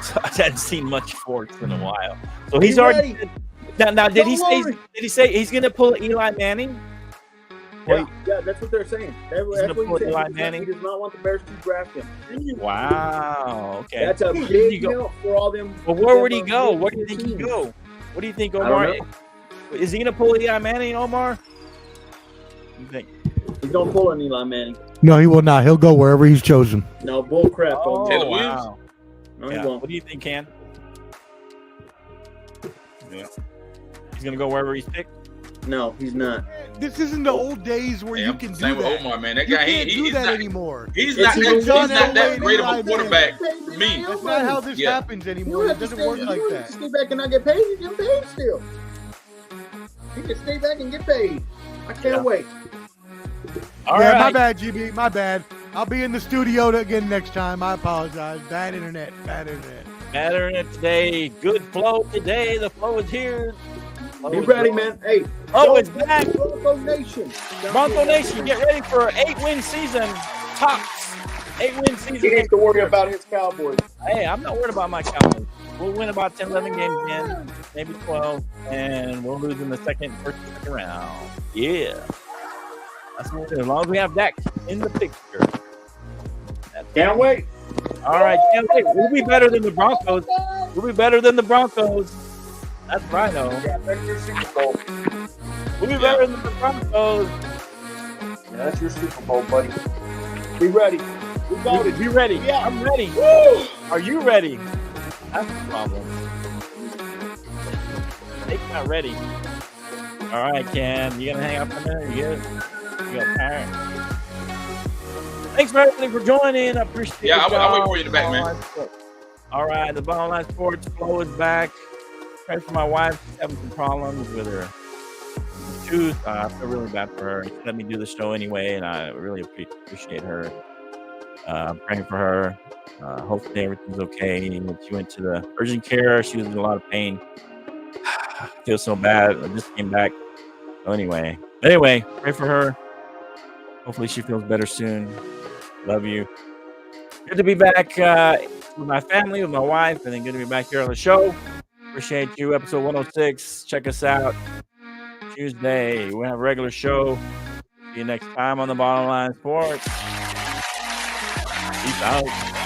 G: So I hadn't seen much sports in a while. So he's
E: Be
G: already
E: ready.
G: now did he
E: Don't
G: say
E: worry.
G: he's going to pull Eli Manning?
E: Yeah, that's what they're saying. That's
G: gonna
E: what
G: pull
E: he
G: Eli
E: said.
G: Manning?
E: He does not want the Bears to draft him.
G: Wow. Okay.
E: That's a
G: Where did he
E: big
G: go?
E: help for all them.
G: Well, where would he
E: them,
G: go?
E: them
G: Where do you think he'd
E: teams.
G: go? What do you think,
E: I
G: Omar?
E: don't
G: Is he gonna pull Eli Manning, Omar? You think?
E: He's gonna pull an Eli Manning.
F: No, he will not. He'll go wherever he's chosen.
E: No, bull crap.
G: Oh,
D: Taylor
G: wow.
E: No,
G: Yeah.
E: he won't.
G: What do you think, Ken? Yeah. He's gonna go wherever he's picked.
E: No, he's not.
F: This isn't the old days where
D: Yeah,
F: you can
D: same
F: do
D: with
F: that.
D: Omar, man. That
F: You
D: guy,
F: can't do
D: he's
F: that
D: not
F: anymore.
D: He's
E: It's
D: not
E: even
D: that, he's
F: done
D: not that
F: Elway
D: great of
F: and
D: a quarterback
E: Eli
D: to me.
F: That's not how this
D: Yeah.
F: happens
E: You
F: anymore.
E: don't
F: It
E: have to
F: doesn't
E: stay,
F: work
E: you
F: like
E: don't have
F: that.
E: to stay back and not get paid. You get paid still. You can stay back and get paid. I can't wait.
G: All
F: Yeah,
G: right.
F: my bad, GB. My bad. I'll be in the studio again next time. I apologize. Bad internet. Bad internet.
G: Better than today. Good flow today. The flow is here. Flow
E: Be
G: is
E: ready,
G: on.
E: man. Hey.
G: Oh, it's back.
E: Bronco Nation.
G: Bronco Nation, get ready for an 8-win season. Tops. 8-win
E: He
G: season.
E: needs to worry about his Cowboys.
G: Hey, I'm not worried about my Cowboys. We'll win about 10, 11 games again, maybe 12, and we'll lose in the first and second round. Yeah. That's what we're doing. As long as we have Dak in the picture.
E: Can't wait.
G: All right, can't wait. We'll be better than the Broncos. We'll be better than the Broncos. That's what I know.
E: That's your Super Bowl.
G: We'll be better than the Broncos.
E: That's your Super Bowl, buddy. Be ready. We got it.
G: Be ready.
E: Yeah.
G: I'm ready.
E: Woo!
G: Are you ready? That's the problem. They're not ready. All right, Ken. You gonna hang up a minute? You good? You got tired? Thanks for everybody for joining. I appreciate it.
D: Yeah, I'll wait
G: y'all.
D: for you in the back, man.
G: All right, the Bottom Line Sports flow is back. Pray for my wife. She's having some problems with her tooth. I feel really bad for her. She let me do the show anyway, and I really appreciate her. I'm praying for her. Hopefully everything's okay. She went to the urgent care. She was in a lot of pain. I feel so bad. I just came back. So anyway, pray for her. Hopefully she feels better soon. Love you. Good to be back with my family, with my wife, and then good to be back here on the show. Appreciate you. Episode 106. Check us out Tuesday. We'll have a regular show. See you next time on the Bottom Line Sports. Peace out.